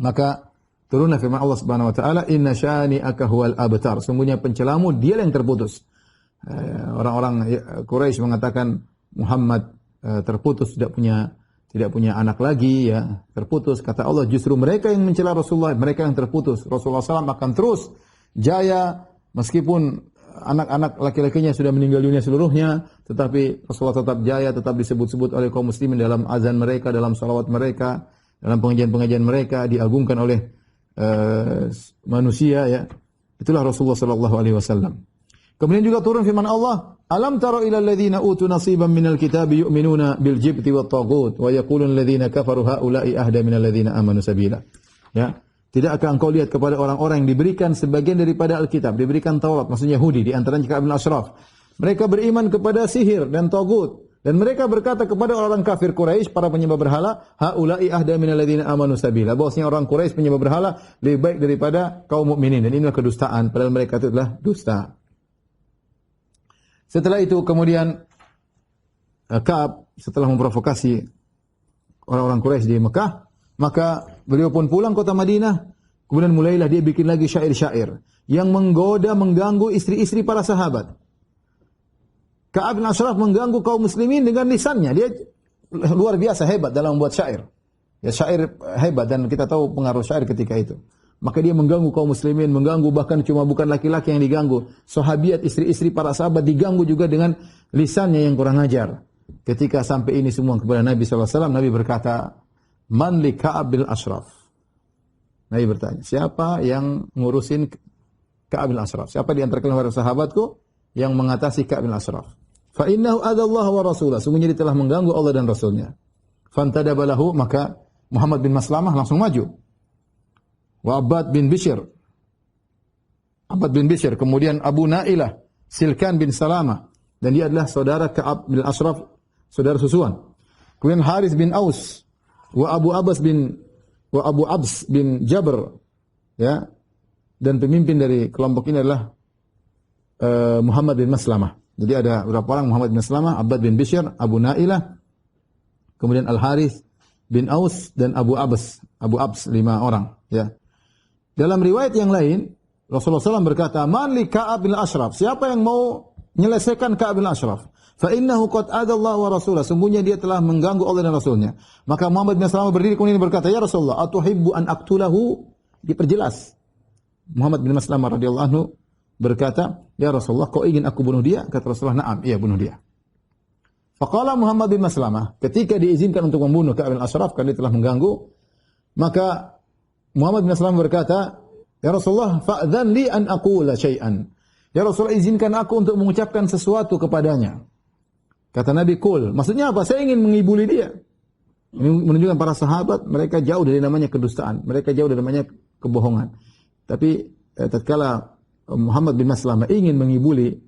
Maka turunlah firman Allah Subhanahu wa taala, "Inna syani'aka huwal abtar." Sungguhnya pencelamu dia yang terputus. Orang-orang Quraisy mengatakan Muhammad terputus, tidak punya anak lagi, ya, terputus. Kata Allah, justru mereka yang mencela Rasulullah, mereka yang terputus. Rasulullah SAW akan terus jaya meskipun anak-anak laki-lakinya sudah meninggal dunia seluruhnya, tetapi Rasulullah tetap jaya, tetap disebut-sebut oleh kaum muslimin dalam azan mereka, dalam salawat mereka, dalam pengajian-pengajian mereka, diagungkan oleh manusia, ya. Itulah Rasulullah sallallahu alaihi wasallam. Kemudian juga turun firman Allah, "Alam tara ila alladziina utu nasiban minal kitabi yu'minuna bil jibti wat taghut wa yaqulun alladziina kafaru haula'i ahda minal ladziina amanu sabila." Ya. Tidakkah engkau lihat kepada orang-orang yang diberikan sebagian daripada Alkitab, diberikan Taurat, maksudnya Yahudi, di antaranya Ka'ab bin Ashraf. Mereka beriman kepada sihir dan tagut, dan mereka berkata kepada orang kafir Quraisy, para penyembah berhala, haula'i ahda minal ladzina amanu sabila. Bahwasanya orang Quraisy penyembah berhala lebih baik daripada kaum mukminin, dan inilah kedustaan, padahal mereka itu adalah dusta. Setelah itu kemudian Ka'ab setelah memprovokasi orang-orang Quraisy di Mekah, maka beliau pun pulang kota Madinah, kemudian mulailah dia bikin lagi syair-syair yang menggoda, mengganggu istri-istri para sahabat. Ka'ab bin Ashraf mengganggu kaum muslimin dengan lisannya. Dia luar biasa hebat dalam membuat syair. Ya, syair hebat, dan kita tahu pengaruh syair ketika itu. Maka dia mengganggu kaum muslimin, mengganggu bahkan cuma bukan laki-laki yang diganggu. Sahabiat, istri-istri para sahabat diganggu juga dengan lisannya yang kurang ajar. Ketika sampai ini semua kepada Nabi SAW, Nabi berkata, "Man li Ka'ab bin Ashraf?" Nabi bertanya, siapa yang ngurusin Ka'ab bin Ashraf? Siapa di antara kalian para sahabatku yang mengatasi Ka'ab bin Ashraf? Fa innahu adallahu wa rasulah. Sungguhnya dia telah mengganggu Allah dan Rasulnya. Fantadaba lahu, maka Muhammad bin Maslamah langsung maju. Wa Abbad bin Bishr. Abbad bin Bishr. Kemudian Abu Nailah, Silkan bin Salamah. Dan dia adalah saudara Ka'ab bin Ashraf, saudara susuan. Kemudian Haris bin Aus. Wa Abu Abs bin Jabr, ya, dan pemimpin dari kelompok ini adalah Muhammad bin Maslamah. Jadi ada beberapa orang, Muhammad bin Maslamah, Abbad bin Bishr, Abu Nailah, kemudian Al Harith bin Aus dan Abu Abs, 5 orang. Ya. Dalam riwayat yang lain, Rasulullah SAW berkata, "Man li Ka'ab bin Ashraf?" Siapa yang mau menyelesaikan Ka'ab bin Ashraf? Fa innahu qad adallahu wa rasulah. Sungguhnya dia telah mengganggu Allah dan Rasulnya. Maka Muhammad bin Maslamah berdiri kemudian berkata, "Ya Rasulullah, atuhibbu an aqtulahu?" Diperjelas. Muhammad bin Maslamah radhiyallahu anhu berkata, "Ya Rasulullah, kau ingin aku bunuh dia?" Kata Rasulullah, "Na'am, iya, bunuh dia." Faqala Muhammad bin Maslamah, ketika diizinkan untuk membunuh Ka'ab bin Ashraf karena dia telah mengganggu, maka Muhammad bin Maslamah berkata, "Ya Rasulullah, fa'dhan li an aqula syai'an." Ya Rasulullah, izinkan aku untuk mengucapkan sesuatu kepadanya. Kata Nabi, "Qul." Maksudnya apa? Saya ingin mengibuli dia. Ini menunjukkan para sahabat, mereka jauh dari namanya kedustaan. Mereka jauh dari namanya kebohongan. Tapi tatkala Muhammad bin Maslamah ingin mengibuli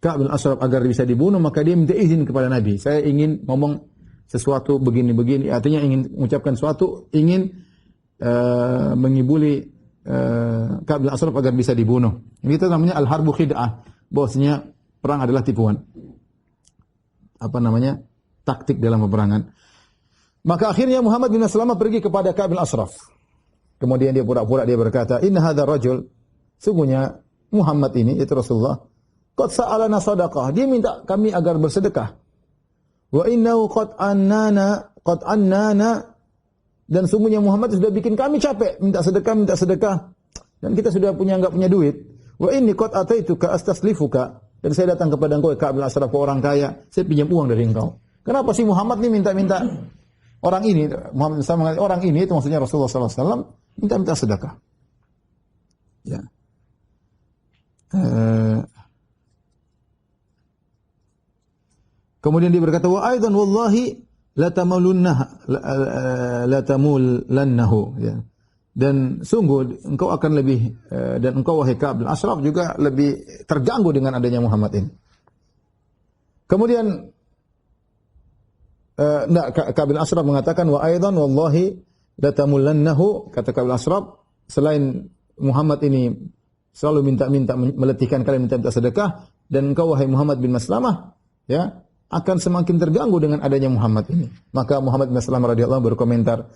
Ka'ab bin Ashraf agar bisa dibunuh, maka dia minta izin kepada Nabi. Saya ingin ngomong sesuatu begini-begini. Artinya ingin mengucapkan sesuatu, ingin mengibuli Ka'ab bin Ashraf agar bisa dibunuh. Ini itu namanya al-harbu khid'ah. Bahwasanya perang adalah tipuan. Taktik dalam peperangan. Maka akhirnya Muhammad bin Maslamah pergi kepada Ka'ab bin Ashraf. Kemudian dia pura-pura dia berkata, "Inna hadzal rajul," sungguhnya Muhammad ini, yaitu Rasulullah, "qad sa'alana sadaqah." Dia minta kami agar bersedekah. "Wa innahu qad annana," dan sungguhnya Muhammad sudah bikin kami capek, minta sedekah. Dan kita sudah enggak punya duit. "Wa inni qad ataituka astaslifuka." Dan saya datang kepada engkau, Ka'ab bin Ashraf, orang kaya, saya pinjam uang dari engkau. Kenapa sih Muhammad ini minta-minta orang ini, Muhammad sama orang ini, itu maksudnya Rasulullah SAW, minta-minta sedekah. Ya. Kemudian dia berkata, "Wa aidan wallahi latamullannahu." Ya. Dan sungguh engkau akan lebih dan engkau wahai Ka'ab bin Ashraf juga lebih terganggu dengan adanya Muhammad ini. Kemudian Ka'ab bin Ashraf mengatakan, "Wa aidan wallahi latamullannahu." Kata Ka'ab bin Ashraf, selain Muhammad ini selalu minta-minta meletihkan kalian, minta-minta sedekah, dan engkau wahai Muhammad bin Maslamah, ya, akan semakin terganggu dengan adanya Muhammad ini. Maka Muhammad bin Maslamah radhiyallahu anhu berkomentar,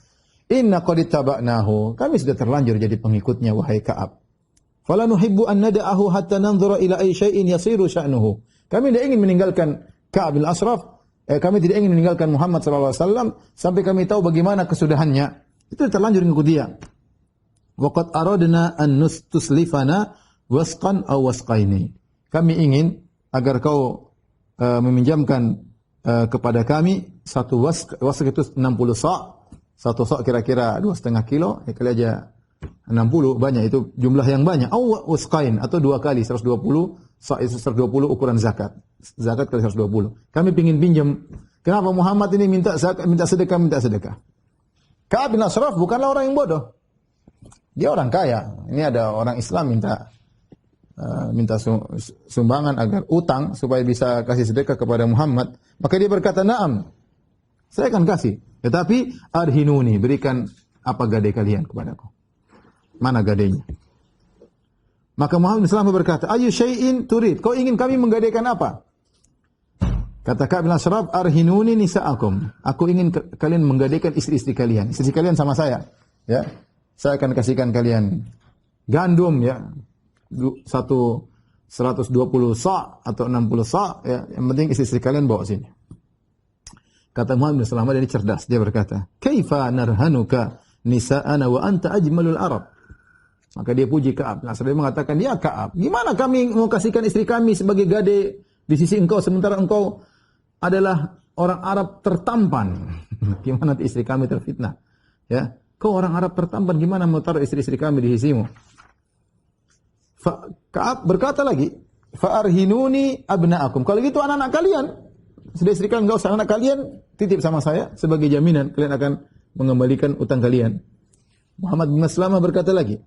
"Inna qad ittaba'nahu." Kami sudah terlanjur jadi pengikutnya wahai Ka'ab. "Fala nuhibbu an nada'ahu hatta nanzura ila ayyi syai'in yasiru sya'nuhu." Kami tidak ingin meninggalkan Ka'ab bin Ashraf, kami tidak ingin meninggalkan Muhammad sallallahu alaihi wasallam sampai kami tahu bagaimana kesudahannya. Itu terlanjur mengikuti dia. "Wa qad aradna an tuslifana wasqan aw wasqaini." Kami ingin agar kau meminjamkan kepada kami satu wasq itu 60 sa'. Satu sok kira-kira 2,5 kilo, ya kali aja 60 banyak, itu jumlah yang banyak. Aw usqain atau 2 kali 120, sa' itu 120 ukuran zakat. Zakat kali 120. Kami pingin pinjam. Kenapa Muhammad ini minta zakat, minta sedekah? Ka'ab bin Ashraf bukanlah orang yang bodoh. Dia orang kaya. Ini ada orang Islam minta sumbangan agar utang supaya bisa kasih sedekah kepada Muhammad. Maka dia berkata, "Na'am. Saya akan kasih. Tetapi arhinuni, berikan apa gadai kalian kepadaku." Mana gadainya? Maka Muhammad bin Salamah berkata, "Ayu syai'in turid?" Kau ingin kami menggadaikan apa? Kata Ka'ab bin Ashraf, "Arhinuni nisa'akum." Aku ingin kalian menggadaikan istri-istri kalian. Istri kalian sama saya, ya. Saya akan kasihkan kalian gandum, ya. 120 sa' atau 60 sa', ya. Yang penting istri-istri kalian bawa sini. Kata Muhammad bin Salamah, dia cerdas. Dia berkata, "Kaifa narhanuka nisa'ana wa anta ajmalul Arab?" Maka dia puji Ka'ab. Nah, dia mengatakan, "Ya Ka'ab, gimana kami mau kasihkan istri kami sebagai gadai di sisi engkau, sementara engkau adalah orang Arab tertampan." Gimana istri kami terfitnah? Ya, kau orang Arab tertampan, gimana mau taruh istri-istri kami di sisimu? Ka'ab berkata lagi, "Fa'arhinuni abna'akum." Kalau gitu anak-anak kalian, sudah istri kalian, enggak usah, anak kalian titip sama saya sebagai jaminan kalian akan mengembalikan utang kalian. Muhammad bin Maslamah berkata lagi,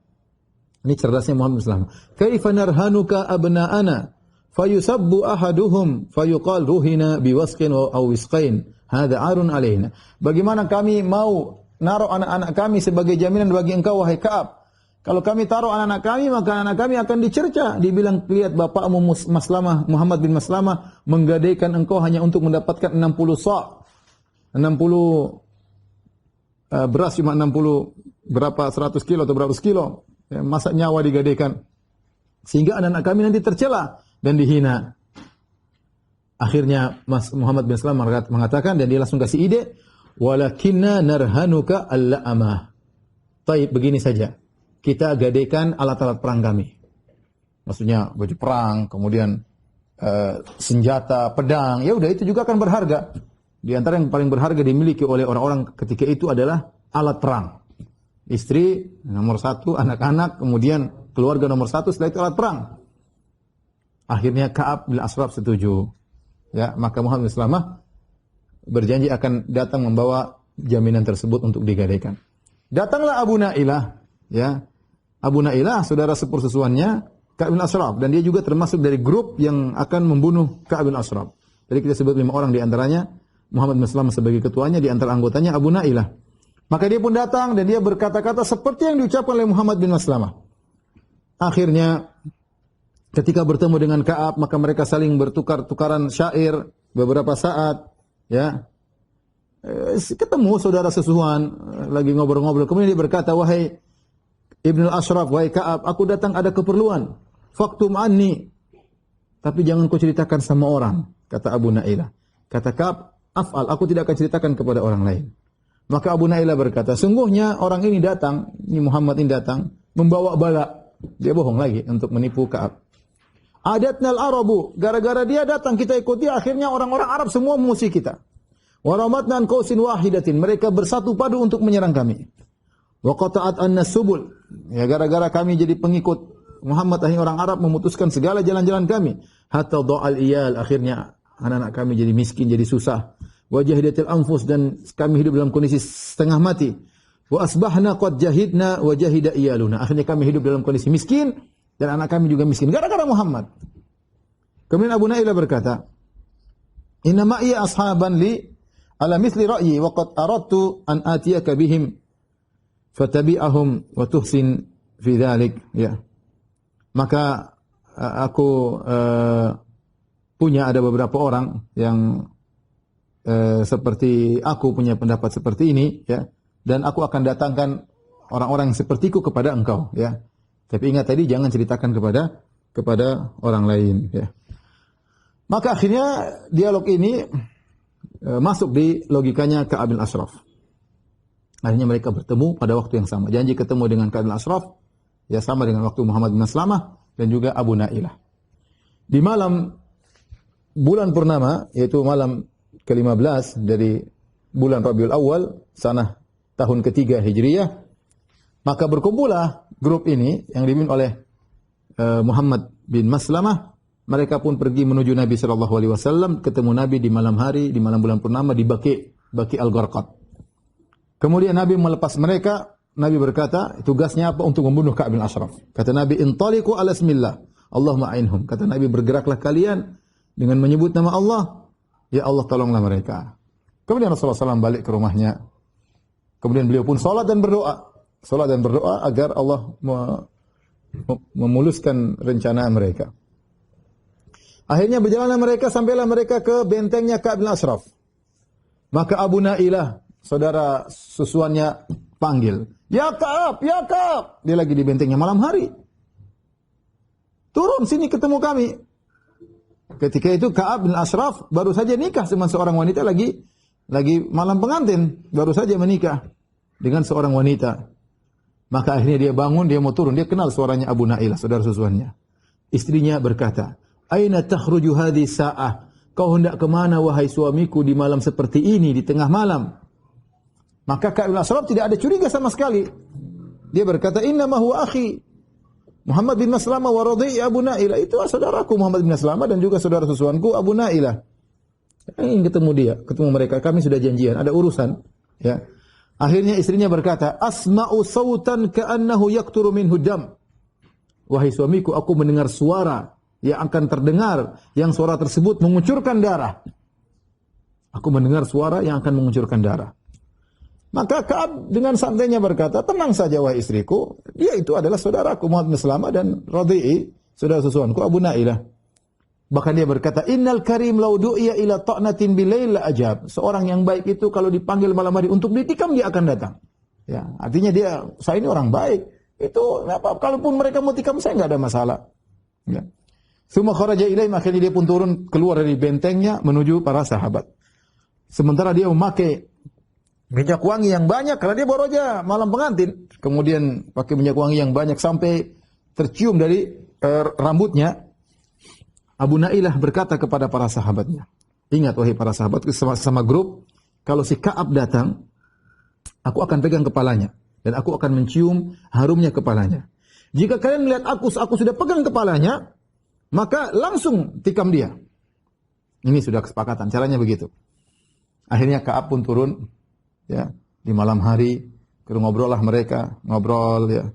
ini cerdasnya Muhammad bin Maslamah, "Kaifa narhanuka abna'ana fayusabbu ahaduhum fayuqal ruhina biwasqin aw wisqain hadza 'arun alaina." Bagaimana kami mau naruh anak-anak kami sebagai jaminan bagi engkau wahai Ka'ab? Kalau kami taruh anak-anak kami, maka anak kami akan dicerca, dibilang, "Lihat bapakmu Maslamah, Muhammad bin Maslamah menggadaikan engkau hanya untuk mendapatkan 60 sa', 60 beras cuma 60 berapa 100 kilo atau berapa kilo, ya, masa nyawa digadaikan, sehingga anak-anak kami nanti tercela dan dihina." Akhirnya Muhammad bin Salam mengatakan, dan dia langsung kasih ide, "Walakinna narhanuka al-la'amah." Taib, begini saja, kita gadaikan alat-alat perang kami, maksudnya baju perang, kemudian senjata, pedang, ya udah, itu juga akan berharga. Di antara yang paling berharga dimiliki oleh orang-orang ketika itu adalah alat perang. Istri nomor 1, anak-anak, kemudian keluarga nomor 1, setelah itu alat perang. Akhirnya Ka'ab bin Ashraf setuju. Ya, maka Muhammad bin Salamah berjanji akan datang membawa jaminan tersebut untuk digadaikan. Datanglah Abu Nailah, ya. Abu Nailah saudara sepersusuannya Ka'ab bin Ashraf, dan dia juga termasuk dari grup yang akan membunuh Ka'ab bin Ashraf. Jadi kita sebut 5 orang di antaranya, Muhammad bin Salamah sebagai ketuanya, di antara anggotanya Abu Nailah. Maka dia pun datang dan dia berkata-kata seperti yang diucapkan oleh Muhammad bin Maslamah. Akhirnya ketika bertemu dengan Ka'ab, maka mereka saling bertukar-tukaran syair beberapa saat, ya. Ketemu saudara sesusuan, lagi ngobrol-ngobrol. Kemudian dia berkata, "Wahai Ibn al-Ashraf, wahai Ka'ab, aku datang ada keperluan. Faktum anni. Tapi jangan kau ceritakan sama orang," kata Abu Nailah. Kata Ka'ab, "Af'al, aku tidak akan ceritakan kepada orang lain." Maka Abu Nailah berkata, "Sungguhnya orang ini datang, ini Muhammad ini datang, membawa bala." Dia bohong lagi untuk menipu Ka'ab. "Adatna al-Arabu," gara-gara dia datang kita ikuti, akhirnya orang-orang Arab semua memusuhi kita. "Waramatna an qausin wahidatin," mereka bersatu padu untuk menyerang kami. "Wa qata'at anna subul," ya, gara-gara kami jadi pengikut Muhammad, akhirnya orang Arab memutuskan segala jalan-jalan kami. "Hatta dha'al iyal," akhirnya anak-anak kami jadi miskin, jadi susah. "Wa jahidatil anfus," dan kami hidup dalam kondisi setengah mati. "Wa asbahna qad jahidna wa jahida iyaluna," akhirnya kami hidup dalam kondisi miskin dan anak kami juga miskin gara-gara Muhammad. Kemudian Abu Nailah berkata, "Inna ma'iya ashaban li ala mithli ra'yi wa qad aradtu an atiyaka bihim fatabi'ahum wa tuhsin fi dhalik." Ya. Maka aku punya ada beberapa orang yang seperti aku punya pendapat seperti ini, ya, dan aku akan datangkan orang-orang sepertiku kepada engkau, ya. Tapi ingat tadi jangan ceritakan kepada orang lain, ya. Maka akhirnya dialog ini masuk di logikanya Ka'ab bin Ashraf. Akhirnya mereka bertemu pada waktu yang sama. Janji ketemu dengan Ka'ab bin Ashraf, ya, sama dengan waktu Muhammad bin Maslamah dan juga Abu Nailah. Di malam bulan purnama, yaitu malam ke-15 dari bulan Rabiul Awal, sanah tahun ketiga Hijriyah, Maka berkumpullah grup ini yang dipimpin oleh Muhammad bin Maslamah. Mereka pun pergi menuju Nabi sallallahu alaihi wasallam, ketemu Nabi di malam hari, di malam bulan purnama di Baqi Al-Gharqad. Kemudian Nabi melepas mereka. Nabi berkata, tugasnya apa? Untuk membunuh Ka'ab bin Ashraf. Kata Nabi, intaliqu ala ismillah, Allahumma a'inhum. Kata Nabi, bergeraklah kalian dengan menyebut nama Allah. Ya Allah, tolonglah mereka. Kemudian Rasulullah SAW balik ke rumahnya. Kemudian beliau pun salat dan berdoa. Salat dan berdoa agar Allah memuluskan rencana mereka. Akhirnya berjalanlah mereka, sampailah mereka ke bentengnya Ka'ab bin Ashraf. Maka Abu Nailah, saudara susuannya, panggil. Ya Ka'ab, ya Ka'ab. Dia lagi di bentengnya malam hari. Turun sini ketemu kami. Ketika itu Ka'ab bin Ashraf baru saja nikah dengan seorang wanita, lagi malam pengantin, baru saja menikah dengan seorang wanita. Maka akhirnya dia bangun, dia mau turun, dia kenal suaranya Abu Nailah, saudara susuannya. Istrinya berkata, "Aina takhruju hadhihi sa'ah?" Kau hendak kemana wahai suamiku di malam seperti ini, di tengah malam? Maka Ka'ab bin Ashraf tidak ada curiga sama sekali. Dia berkata, "Innama huwa akhi Muhammad bin Maslamah wa radhi'i Abu Nailah." Itu saudaraku Muhammad bin Maslamah dan juga saudara susuanku Abu Nailah. Ingin ketemu mereka. Kami sudah janjian, ada urusan. Ya. Akhirnya istrinya berkata, "Asma'u sautan ka'annahu yaqturu minhu dam." Wahai suamiku, aku mendengar suara yang akan terdengar, yang suara tersebut mengucurkan darah. Aku mendengar suara yang akan mengucurkan darah. Maka Ka'ab dengan santainya berkata, "Tenang saja wahai istriku, dia itu adalah saudaraku Muhammad bin Maslamah dan radhi'i, saudara susuanku Abu Nailah." Bahkan dia berkata, "Innal karim law du'iya ila ta'natin bilail la ajab." Seorang yang baik itu kalau dipanggil malam hari untuk ditikam, dia akan datang. Ya, artinya saya ini orang baik. Itu apa? Kalaupun mereka mau tikam saya enggak ada masalah. Ya. Summa kharaja ilaihim, akhirnya dia pun turun keluar dari bentengnya menuju para sahabat. Sementara dia memakai minyak wangi yang banyak karena dia baru aja malam pengantin. Kemudian pakai minyak wangi yang banyak sampai tercium dari rambutnya. Abu Nailah berkata kepada para sahabatnya, "Ingat wahai para sahabat, sama grup, kalau si Ka'ab datang, aku akan pegang kepalanya dan aku akan mencium harumnya kepalanya. Jika kalian melihat aku sudah pegang kepalanya, maka langsung tikam dia." Ini sudah kesepakatan, caranya begitu. Akhirnya Ka'ab pun turun, ya, di malam hari, ngobrol ya.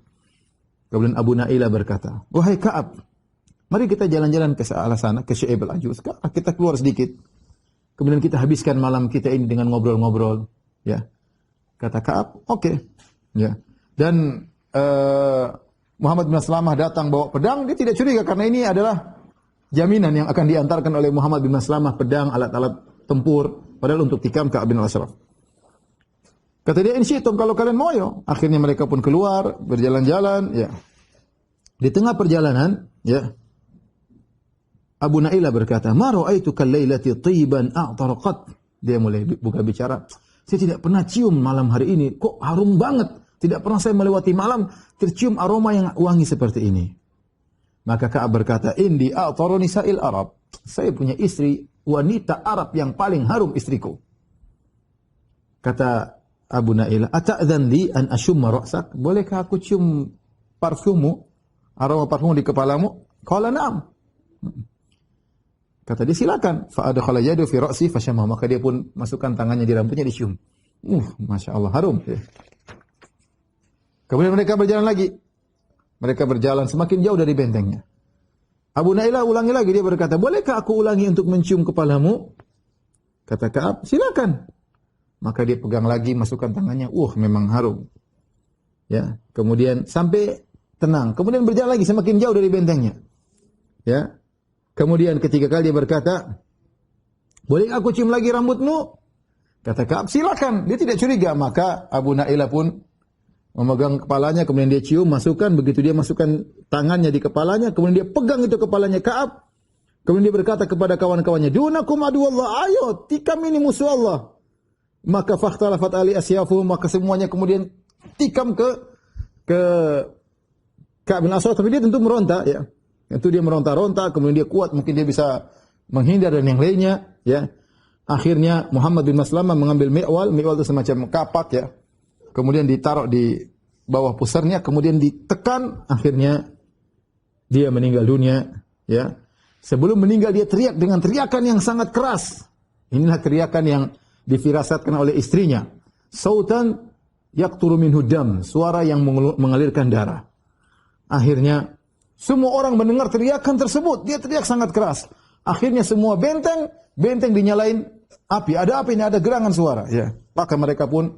Kemudian Abu Nailah berkata, "Wahai Ka'ab, mari kita jalan-jalan ke searah sana, ke Syu'aib al-Ajuz. Kita keluar sedikit. Kemudian kita habiskan malam kita ini dengan ngobrol-ngobrol." Ya. Kata Ka'ab, "Oke." Ya. Dan Muhammad bin Maslamah datang bawa pedang, dia tidak curiga karena ini adalah jaminan yang akan diantarkan oleh Muhammad bin Maslamah, pedang, alat-alat tempur, padahal untuk tikam Ka'ab bin Ashraf. Kata dia, "In syi'tum, kalau kalian mau yo." Akhirnya mereka pun keluar, berjalan-jalan, ya. Di tengah perjalanan, ya, Abu Nailah berkata, "Ma ra'aitu kal-lailati tayyiban a'tar qat." Dia mulai buka bicara, "Saya tidak pernah cium malam hari ini, kok harum banget. Tidak pernah saya melewati malam tercium aroma yang wangi seperti ini." Maka Ka'ab berkata, "Indi a'taru nisa'il Arab." Saya punya istri wanita Arab yang paling harum istriku. Kata Abu Nailah, "Ata'dzan li an ashumma ra'sak?" Bolehkah aku cium parfummu, aroma parfummu di kepalamu? Qala na'am. Kata dia, "Silakan." Fa adkhala yadu fi ra'si fashamma. Maka dia pun masukkan tangannya di rambutnya, dicium. Masya Allah, harum. Kemudian mereka berjalan lagi. Mereka berjalan semakin jauh dari bentengnya. Abu Nailah ulangi lagi, dia berkata, "Bolehkah aku ulangi untuk mencium kepalamu?" Kata Ka'ab, "Silakan." Maka dia pegang lagi, masukkan tangannya. Memang harum. Ya, kemudian sampai tenang. Kemudian berjalan lagi semakin jauh dari bentengnya. Ya. Kemudian ketiga kali dia berkata, "Boleh aku cium lagi rambutmu?" Kata Ka'ab, "Silakan." Dia tidak curiga. Maka Abu Nailah pun memegang kepalanya, kemudian dia cium, masukkan. Begitu dia masukkan tangannya di kepalanya, kemudian dia pegang itu kepalanya Ka'ab. Kemudian dia berkata kepada kawan-kawannya, "Dunakum aduwallah, ayo tikam ini musuh Allah." Maka fakhtalafat ali asyafuhum, maka semuanya kemudian tikam ke Ka'ab bin Ashraf, tapi dia tentu meronta, ya. Tentu dia meronta-ronta, kemudian dia kuat, mungkin dia bisa menghindar dan yang lainnya, ya. Akhirnya Muhammad bin Maslamah mengambil mi'wal itu semacam kapak, ya. Kemudian ditaruh di bawah pusarnya, kemudian ditekan, akhirnya dia meninggal dunia. Ya, sebelum meninggal dia teriak dengan teriakan yang sangat keras. Inilah teriakan yang difirasatkan oleh istrinya. Sautan yaqturu minhu dam, suara yang mengalirkan darah. Akhirnya semua orang mendengar teriakan tersebut. Dia teriak sangat keras. Akhirnya semua benteng dinyalain api. Ada api, ini ada gerangan suara. Ya, maka mereka pun,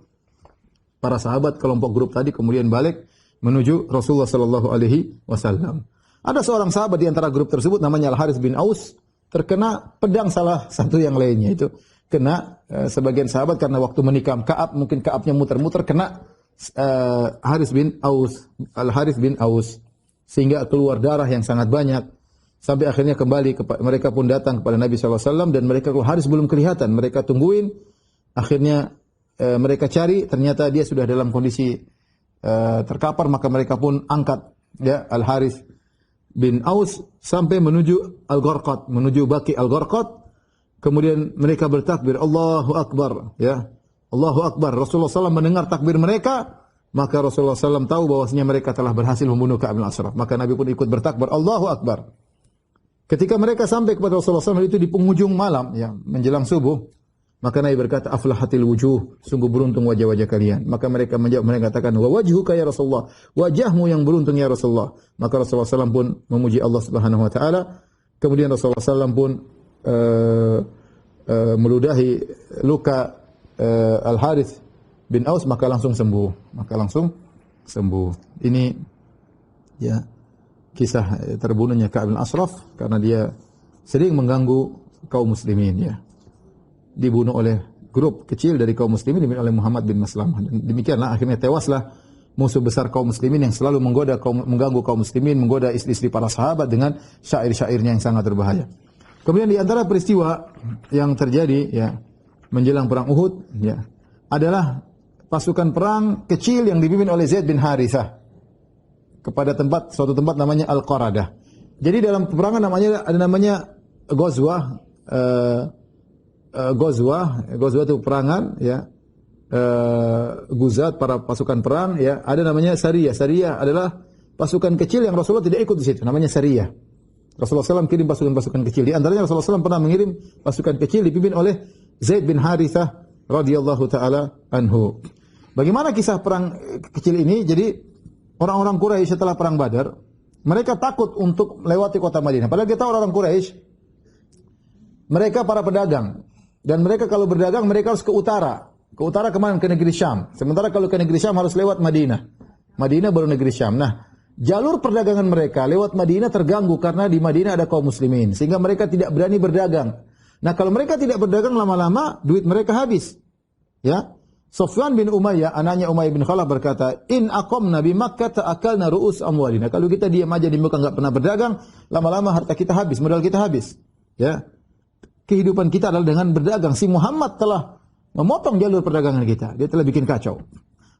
para sahabat kelompok grup tadi kemudian balik menuju Rasulullah sallallahu alaihi wasallam. Ada seorang sahabat di antara grup tersebut namanya Al-Harits bin Aus, terkena pedang salah satu yang lainnya itu. Kena sebagian sahabat karena waktu menikam Ka'ab, mungkin Ka'abnya muter-muter, kena Harits bin Aus, Al-Harits bin Aus, sehingga keluar darah yang sangat banyak. Sampai akhirnya kembali, mereka pun datang kepada Nabi SAW dan mereka, Harits belum kelihatan, mereka tungguin. Akhirnya mereka cari, ternyata dia sudah dalam kondisi terkapar, maka mereka pun angkat ya Al-Harits bin Aus sampai menuju Al-Gharqad, menuju Baqi Al-Gharqad. Kemudian mereka bertakbir, Allahu Akbar, ya. Allahu Akbar. Rasulullah SAW mendengar takbir mereka, maka Rasulullah SAW tahu bahwasanya mereka telah berhasil membunuh Ka'ab bin Ashraf. Maka Nabi pun ikut bertakbir, Allahu Akbar. Ketika mereka sampai kepada Rasulullah SAW itu di penghujung malam, ya, menjelang subuh, maka Nabi berkata, aflahatil wujuh, sungguh beruntung wajah-wajah kalian. Maka mereka menjawab, mereka katakan, wa wajhuka ya Rasulullah, wajahmu yang beruntung ya Rasulullah. Maka Rasulullah SAW pun memuji Allah Subhanahu Wa Taala. Kemudian Rasulullah SAW pun meludahi luka Al-Harits bin Aus, maka langsung sembuh. Ini ya kisah terbunuhnya Ka'ab bin Ashraf karena dia sering mengganggu kaum muslimin, ya. Dibunuh oleh grup kecil dari kaum muslimin, dibunuh oleh Muhammad bin Maslamah. Demikianlah akhirnya tewaslah musuh besar kaum muslimin yang selalu mengganggu kaum muslimin, menggoda istri-istri para sahabat dengan syair-syairnya yang sangat berbahaya. Kemudian di antara peristiwa yang terjadi ya menjelang perang Uhud ya adalah pasukan perang kecil yang dipimpin oleh Zaid bin Harithah kepada suatu tempat namanya Al-Qaradah. Jadi dalam peperangan ada namanya Ghazwah. Ghazwah itu peperangan ya. Guzat, para pasukan perang ya, ada namanya Sariyah. Sariyah adalah pasukan kecil yang Rasulullah tidak ikut di situ, namanya Sariyah. Rasulullah SAW kirim pasukan-pasukan kecil. Di antaranya Rasulullah SAW pernah mengirim pasukan kecil dipimpin oleh Zaid bin Harithah radhiyallahu taala anhu. Bagaimana kisah perang kecil ini? Jadi orang-orang Quraisy setelah perang Badar, mereka takut untuk melewati kota Madinah. Padahal kita orang-orang Quraisy, mereka para pedagang. Dan mereka kalau berdagang, mereka harus ke utara. Ke utara kemana? Ke negeri Syam. Sementara kalau ke negeri Syam harus lewat Madinah. Madinah baru negeri Syam. Nah, jalur perdagangan mereka lewat Madinah terganggu karena di Madinah ada kaum muslimin. Sehingga mereka tidak berani berdagang. Nah, kalau mereka tidak berdagang lama-lama, duit mereka habis. Ya. Sufyan bin Umayyah, anaknya Umayyah bin Khalaf berkata, In aqamna bi Makkah ta'akalna ru'us amwalina. Kalau kita diam aja di Mekah enggak pernah berdagang, lama-lama harta kita habis, modal kita habis. Ya. Kehidupan kita adalah dengan berdagang. Si Muhammad telah memotong jalur perdagangan kita. Dia telah bikin kacau.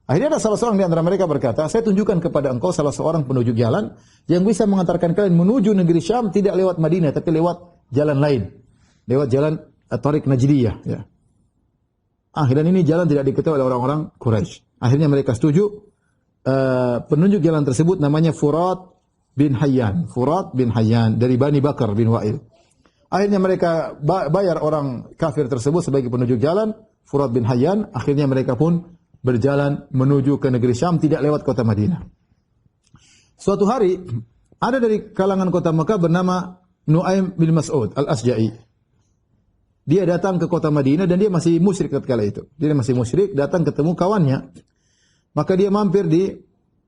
Akhirnya ada salah seorang di antara mereka berkata, saya tunjukkan kepada engkau salah seorang penunjuk jalan yang bisa mengantarkan kalian menuju negeri Syam tidak lewat Madinah, tapi lewat jalan lain. Lewat jalan Tariq Najdiyah. Ya. Akhirnya ini jalan tidak diketahui oleh orang-orang Quraisy. Akhirnya mereka setuju. Penunjuk jalan tersebut namanya Furat bin Hayyan. Furat bin Hayyan dari Bani Bakar bin Wa'il. Akhirnya mereka bayar orang kafir tersebut sebagai penunjuk jalan, Furat bin Hayyan. Akhirnya mereka pun berjalan menuju ke negeri Syam, tidak lewat kota Madinah. Suatu hari, ada dari kalangan kota Mekah bernama Nu'aim bin Mas'ud al-Asja'i. Dia datang ke kota Madinah dan dia masih musyrik ketika itu. Dia masih musyrik, datang ketemu kawannya. Maka dia mampir di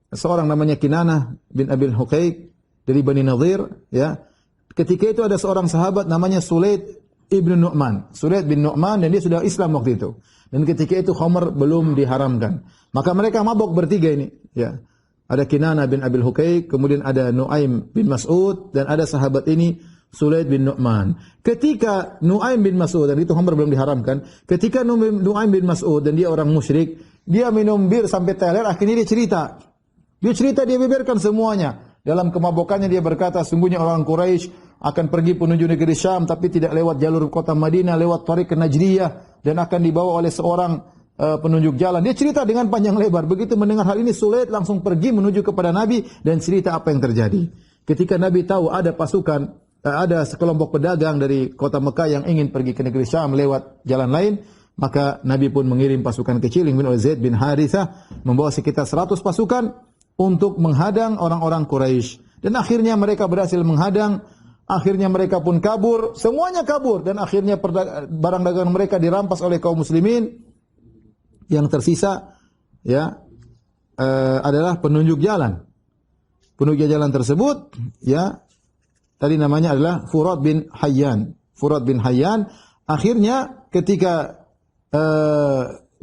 seorang namanya Kinanah bin Abil Huqaiq dari Bani Nadhir, ya. Ketika itu ada seorang sahabat namanya Sulaid ibn Nu'man. Sulaid bin Nu'man, dan dia sudah Islam waktu itu. Dan ketika itu khamr belum diharamkan. Maka mereka mabok bertiga ini. Ya. Ada Kinanah bin Abil Huqaiq, kemudian ada Nu'aim bin Mas'ud, dan ada sahabat ini Sulaid bin Nu'man. Ketika Nu'aim bin Mas'ud, dan itu khamr belum diharamkan. Ketika Nu'aim bin Mas'ud, dan dia orang musyrik, dia minum bir sampai teler, akhirnya dia cerita. Dia beberkan semuanya. Dalam kemabukannya dia berkata, sungguhnya orang Quraisy akan pergi menuju negeri Syam, tapi tidak lewat jalur kota Madinah, lewat Tariq Najdiyah, dan akan dibawa oleh seorang penunjuk jalan. Dia cerita dengan panjang lebar. Begitu mendengar hal ini, Sulaid langsung pergi menuju kepada Nabi dan cerita apa yang terjadi. Ketika Nabi tahu ada pasukan, ada sekelompok pedagang dari kota Mekah yang ingin pergi ke negeri Syam lewat jalan lain, maka Nabi pun mengirim pasukan kecil yang bin Zaid bin Harithah membawa sekitar 100 pasukan untuk menghadang orang-orang Quraisy. Dan akhirnya mereka berhasil menghadang. Akhirnya mereka pun kabur, semuanya kabur, dan akhirnya barang dagangan mereka dirampas oleh kaum muslimin. Yang tersisa ya adalah penunjuk jalan. Penunjuk jalan tersebut ya tadi namanya adalah Furad bin Hayyan. Furad bin Hayyan akhirnya ketika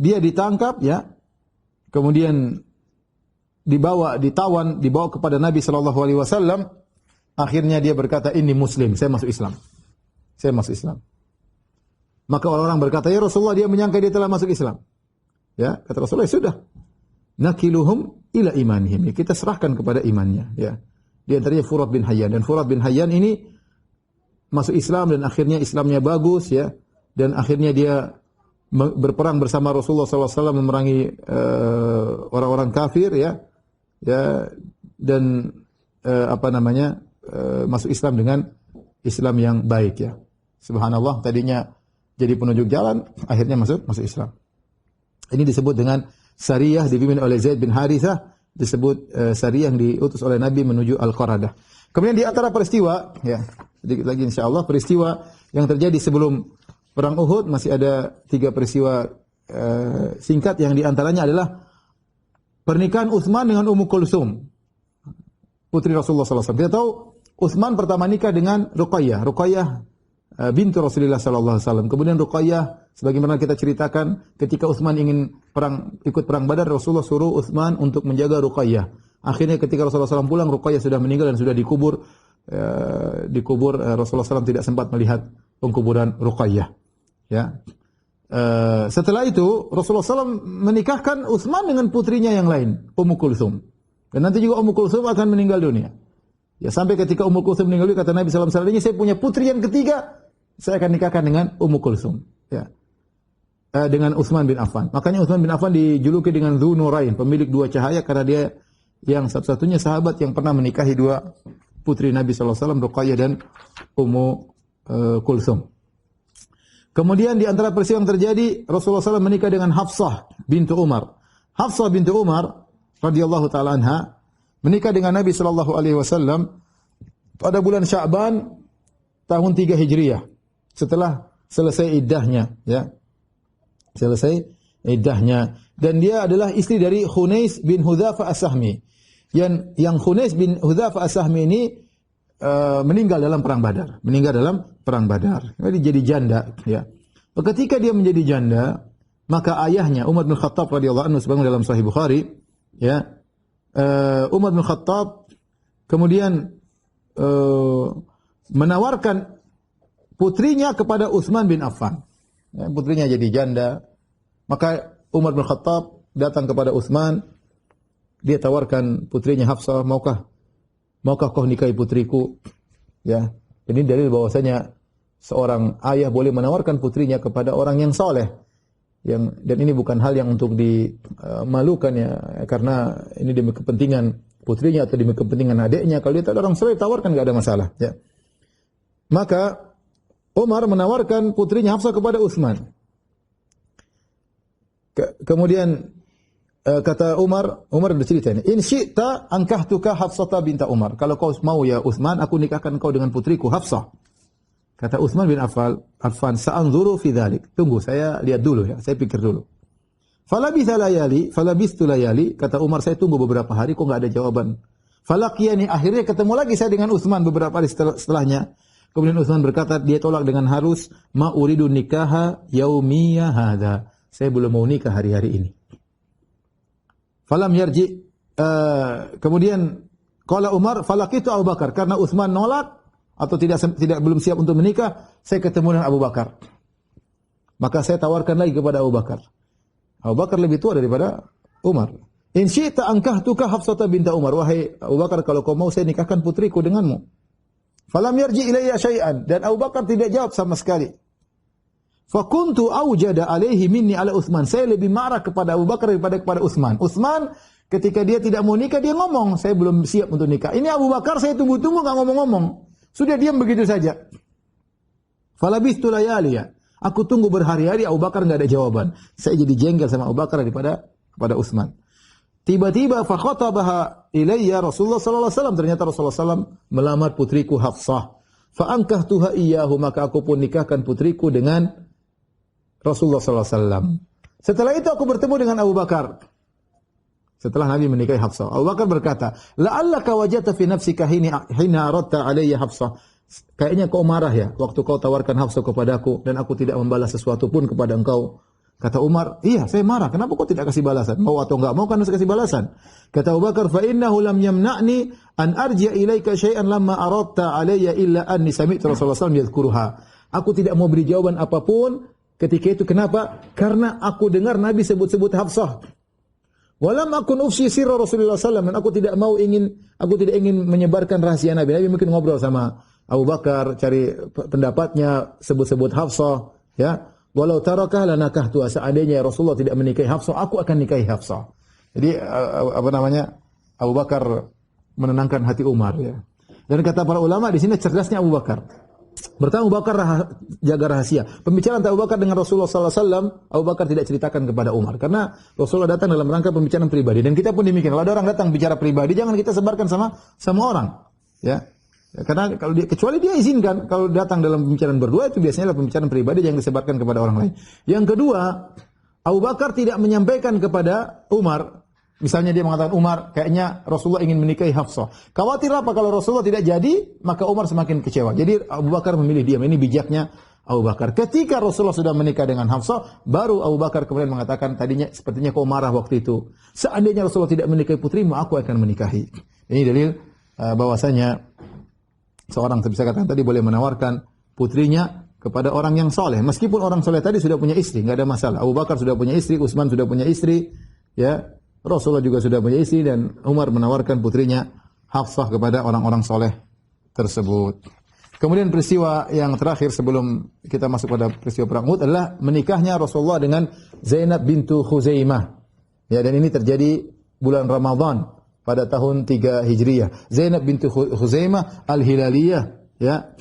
dia ditangkap ya, kemudian dibawa kepada Nabi sallallahu alaihi wasallam, akhirnya dia berkata, "Ini muslim, saya masuk Islam." Saya masuk Islam. Maka orang-orang berkata, "Ya Rasulullah, dia menyangka dia telah masuk Islam." Ya, kata Rasulullah, sudah. Nakiluhum ila imanihim. Ya, kita serahkan kepada imannya, ya. Di antaranya Furad bin Hayyan, dan Furad bin Hayyan ini masuk Islam dan akhirnya Islamnya bagus, ya. Dan akhirnya dia berperang bersama Rasulullah SAW memerangi orang-orang kafir, ya. Ya, dan masuk Islam dengan Islam yang baik, ya. Subhanallah, tadinya jadi penunjuk jalan, akhirnya masuk Islam. Ini disebut dengan Sariyah dipimpin oleh Zaid bin Harithah, disebut Sariyah yang diutus oleh Nabi menuju Al-Qaradah. Kemudian di antara peristiwa, ya, sedikit lagi insyaallah, peristiwa yang terjadi sebelum perang Uhud masih ada 3 peristiwa singkat yang di antaranya adalah pernikahan Utsman dengan Ummu Kulsum, putri Rasulullah SAW. Kita tahu Utsman pertama nikah dengan Ruqayyah bintu Rasulullah sallallahu alaihi wasallam. Kemudian Ruqayyah, sebagaimana kita ceritakan, ketika Utsman ingin ikut perang Badar, Rasulullah suruh Utsman untuk menjaga Ruqayyah. Akhirnya ketika Rasulullah SAW pulang, Ruqayyah sudah meninggal dan sudah dikubur. Rasulullah SAW tidak sempat melihat pengkuburan Ruqayyah. Ya. Setelah itu Rasulullah SAW menikahkan Utsman dengan putrinya yang lain, Ummu Kulsum. Dan nanti juga Ummu Kulsum akan meninggal dunia. Ya, sampai ketika Ummu Kulsum meninggal dunia, kata Nabi SAW, ini saya punya putri yang ketiga, saya akan nikahkan dengan Ummu Kulsum, ya. Dengan Utsman bin Affan. Makanya Utsman bin Affan dijuluki dengan Dzu Nurain, pemilik 2 cahaya, karena dia yang satu-satunya sahabat yang pernah menikahi 2 putri Nabi SAW, Ruqayyah dan Ummu Kulsum. Kemudian di antara peristiwa yang terjadi, Rasulullah SAW menikah dengan Hafsah bintu Umar. Hafsah bintu Umar radhiyallahu taala anha menikah dengan Nabi SAW pada bulan Sya'ban tahun 3 Hijriah. Setelah selesai iddahnya, ya. Selesai iddahnya, dan dia adalah istri dari Khunais bin Hudzafah As-Sahmi. Yang Khunais bin Hudzafah As-Sahmi ini meninggal dalam perang Badar. Jadi jadi janda, ya. Ketika dia menjadi janda, maka ayahnya Umar bin Khattab radhiyallahu anhu, sebagaimana dalam Sahih Bukhari, ya. Umar bin Khattab kemudian menawarkan putrinya kepada Utsman bin Affan. Ya, putrinya jadi janda. Maka Umar bin Khattab datang kepada Utsman, dia tawarkan putrinya Hafsah, maukah kau nikahi putriku? Ya, ini dalil bahwasanya seorang ayah boleh menawarkan putrinya kepada orang yang soleh. Dan ini bukan hal yang untuk dimalukan, ya, karena ini demi kepentingan putrinya atau demi kepentingan adiknya. Kalau dia tak ada orang soleh, tawarkan, enggak ada masalah, ya. Maka Umar menawarkan putrinya Hafsah kepada Utsman. Kemudian kata Umar bercerita ini, "In syi'ta ankahtuka Hafsata binta Umar." Kalau kau mau ya Utsman, aku nikahkan kau dengan putriku Hafsah. Kata Utsman bin Affan, "Sa'anzuru fi dzalik." Tunggu, saya lihat dulu, ya, saya pikir dulu. Falabistu layali, kata Umar, saya tunggu beberapa hari, kok enggak ada jawaban. Falaqiyani, akhirnya ketemu lagi saya dengan Utsman beberapa hari setelahnya. Kemudian Utsman berkata, dia tolak dengan halus, "Ma uridu nikaha yaumiyya hadza." Saya belum mau nikah hari-hari ini. Falam yarji, kemudian qala Umar, falaqitu Abu Bakar, karena Utsman nolak atau belum siap untuk menikah, saya ketemu dengan Abu Bakar. Maka saya tawarkan lagi kepada Abu Bakar. Abu Bakar lebih tua daripada Umar. "In syi'ta ankahtuka Hafsata binta Umar." Wahai Abu Bakar, kalau kau mau saya nikahkan putriku denganmu. Falam yarji ilayya syai'an, dan Abu Bakar tidak jawab sama sekali. Fa kuntu aujada alaihi minni ala Utsman. Saya lebih marah kepada Abu Bakar daripada kepada Utsman. Utsman ketika dia tidak mau nikah, dia ngomong, saya belum siap untuk nikah. Ini Abu Bakar saya tunggu-tunggu enggak ngomong-ngomong. Sudah diam begitu saja. Falabithtu layaliya. Aku tunggu berhari-hari, Abu Bakar enggak ada jawaban. Saya jadi jengkel sama Abu Bakar daripada kepada Utsman. Tiba-tiba fa khatabaha ilayya Rasulullah sallallahu alaihi wasallam. Ternyata Rasulullah sallallahu melamar putriku Hafsah. Fa ankahtuha iyyahu, maka aku pun nikahkan putriku dengan Rasulullah sallallahu alaihi wasallam. Setelah itu aku bertemu dengan Abu Bakar. Setelah Nabi menikahi Hafsah, Abu Bakar berkata, "La'allaka wajadta fi nafsika hina aradta alayya Hafsah." Kayaknya kau marah ya waktu kau tawarkan Hafsah kepadaku dan aku tidak membalas sesuatu pun kepada engkau. Kata Umar, "Iya, saya marah. Kenapa kau tidak kasih balasan? Mau atau enggak mau kan harus kasih balasan." Kata Abu Bakar, "Fa innahu lam yamna'ni an arji'a ilaika syai'an lamma aradta alayya illa anni sami'tu Rasulullah sallallahu alaihi wasallam yadhkuruha." Aku tidak mau beri jawaban apapun ketika itu. Kenapa? Karena aku dengar Nabi sebut-sebut Hafsah. Walam akun ufsi sirra Rasulullah sallallahu alaihi wasallam. Aku tidak ingin menyebarkan rahasia Nabi. Nabi mungkin ngobrol sama Abu Bakar, cari pendapatnya, sebut-sebut Hafsah, ya. Walau tarakah lanakahtu, seandainya Rasulullah tidak menikahi Hafsah, aku akan nikahi Hafsah. Jadi Abu Bakar menenangkan hati Umar, ya. Dan kata para ulama di sini cerdasnya Abu Bakar. Pertama, Abu Bakar jaga rahasia. Pembicaraan Abu Bakar dengan Rasulullah sallallahu alaihi wasallam, Abu Bakar tidak ceritakan kepada Umar karena Rasulullah datang dalam rangka pembicaraan pribadi, dan kita pun demikian. Kalau ada orang datang bicara pribadi, jangan kita sebarkan sama orang, ya. Karena kalau kecuali dia izinkan, kalau datang dalam pembicaraan berdua itu biasanya adalah pembicaraan pribadi yang disebarkan kepada orang lain. Yang kedua, Abu Bakar tidak menyampaikan kepada Umar. Misalnya dia mengatakan, Umar, kayaknya Rasulullah ingin menikahi Hafsah. Khawatir apa kalau Rasulullah tidak jadi, maka Umar semakin kecewa. Jadi Abu Bakar memilih diam. Ini bijaknya Abu Bakar. Ketika Rasulullah sudah menikah dengan Hafsah, baru Abu Bakar kemudian mengatakan, tadinya sepertinya kau marah waktu itu. Seandainya Rasulullah tidak menikahi putrimu, aku akan menikahi. Ini dalil bahwasanya seorang bisa katakan tadi boleh menawarkan putrinya kepada orang yang soleh. Meskipun orang soleh tadi sudah punya istri, nggak ada masalah. Abu Bakar sudah punya istri, Utsman sudah punya istri, ya. Rasulullah juga sudah punya istri, dan Umar menawarkan putrinya Hafsah kepada orang-orang soleh tersebut. Kemudian peristiwa yang terakhir sebelum kita masuk pada peristiwa perang Uhud adalah menikahnya Rasulullah dengan Zainab bintu Khuzaimah. Ya, dan ini terjadi bulan Ramadan pada tahun 3 Hijriah. Zainab bintu Khuzaimah Al-Hilaliyah, ya.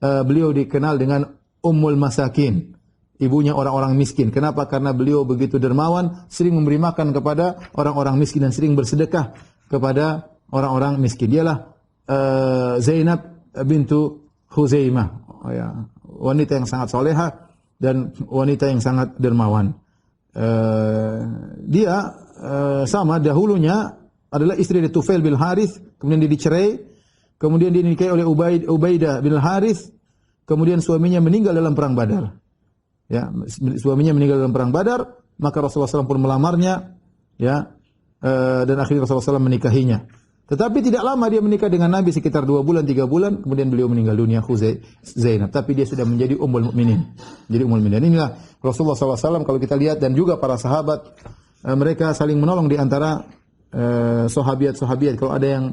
Beliau dikenal dengan Ummul Masakin, ibunya orang-orang miskin. Kenapa? Karena beliau begitu dermawan, sering memberi makan kepada orang-orang miskin dan sering bersedekah kepada orang-orang miskin. Dialah Zainab bintu Khuzaimah, ya. Wanita yang sangat soleha dan wanita yang sangat dermawan. Dia sama dahulunya adalah istri dari Tufail bin Harith, kemudian dia dicerai, kemudian dia dinikahi oleh Ubaidah bin Harith, kemudian suaminya meninggal dalam perang Badar. Ya, suaminya meninggal dalam perang Badar, maka Rasulullah SAW pun melamarnya, ya, dan akhirnya Rasulullah SAW menikahinya. Tetapi tidak lama dia menikah dengan Nabi, sekitar 2 bulan, 3 bulan, kemudian beliau meninggal dunia, Zainab. Tapi dia sudah menjadi Ummul Mukminin. Jadi Ummul Mukminin. Inilah Rasulullah SAW kalau kita lihat, dan juga para sahabat, mereka saling menolong di antara sahabiat. Kalau ada yang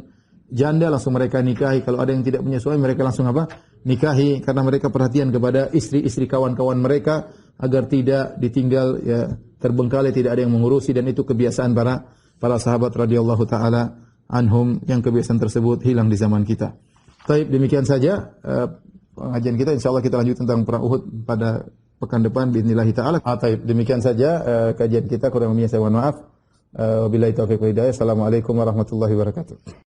janda langsung mereka nikahi, kalau ada yang tidak punya suami mereka langsung nikahi, karena mereka perhatian kepada istri-istri kawan-kawan mereka agar tidak ditinggal, ya, terbengkalai, tidak ada yang mengurusi, dan itu kebiasaan para sahabat radhiyallahu taala anhum, yang kebiasaan tersebut hilang di zaman kita. Baik, demikian saja pengajian kita. Insyaallah kita lanjut tentang perang Uhud pada pekan depan باذنillah taala. Baik, demikian saja kajian kita, kurang lebihnya saya mohon maaf. Wabillahi taufiq wal hidayah. Assalamualaikum warahmatullahi wabarakatuh.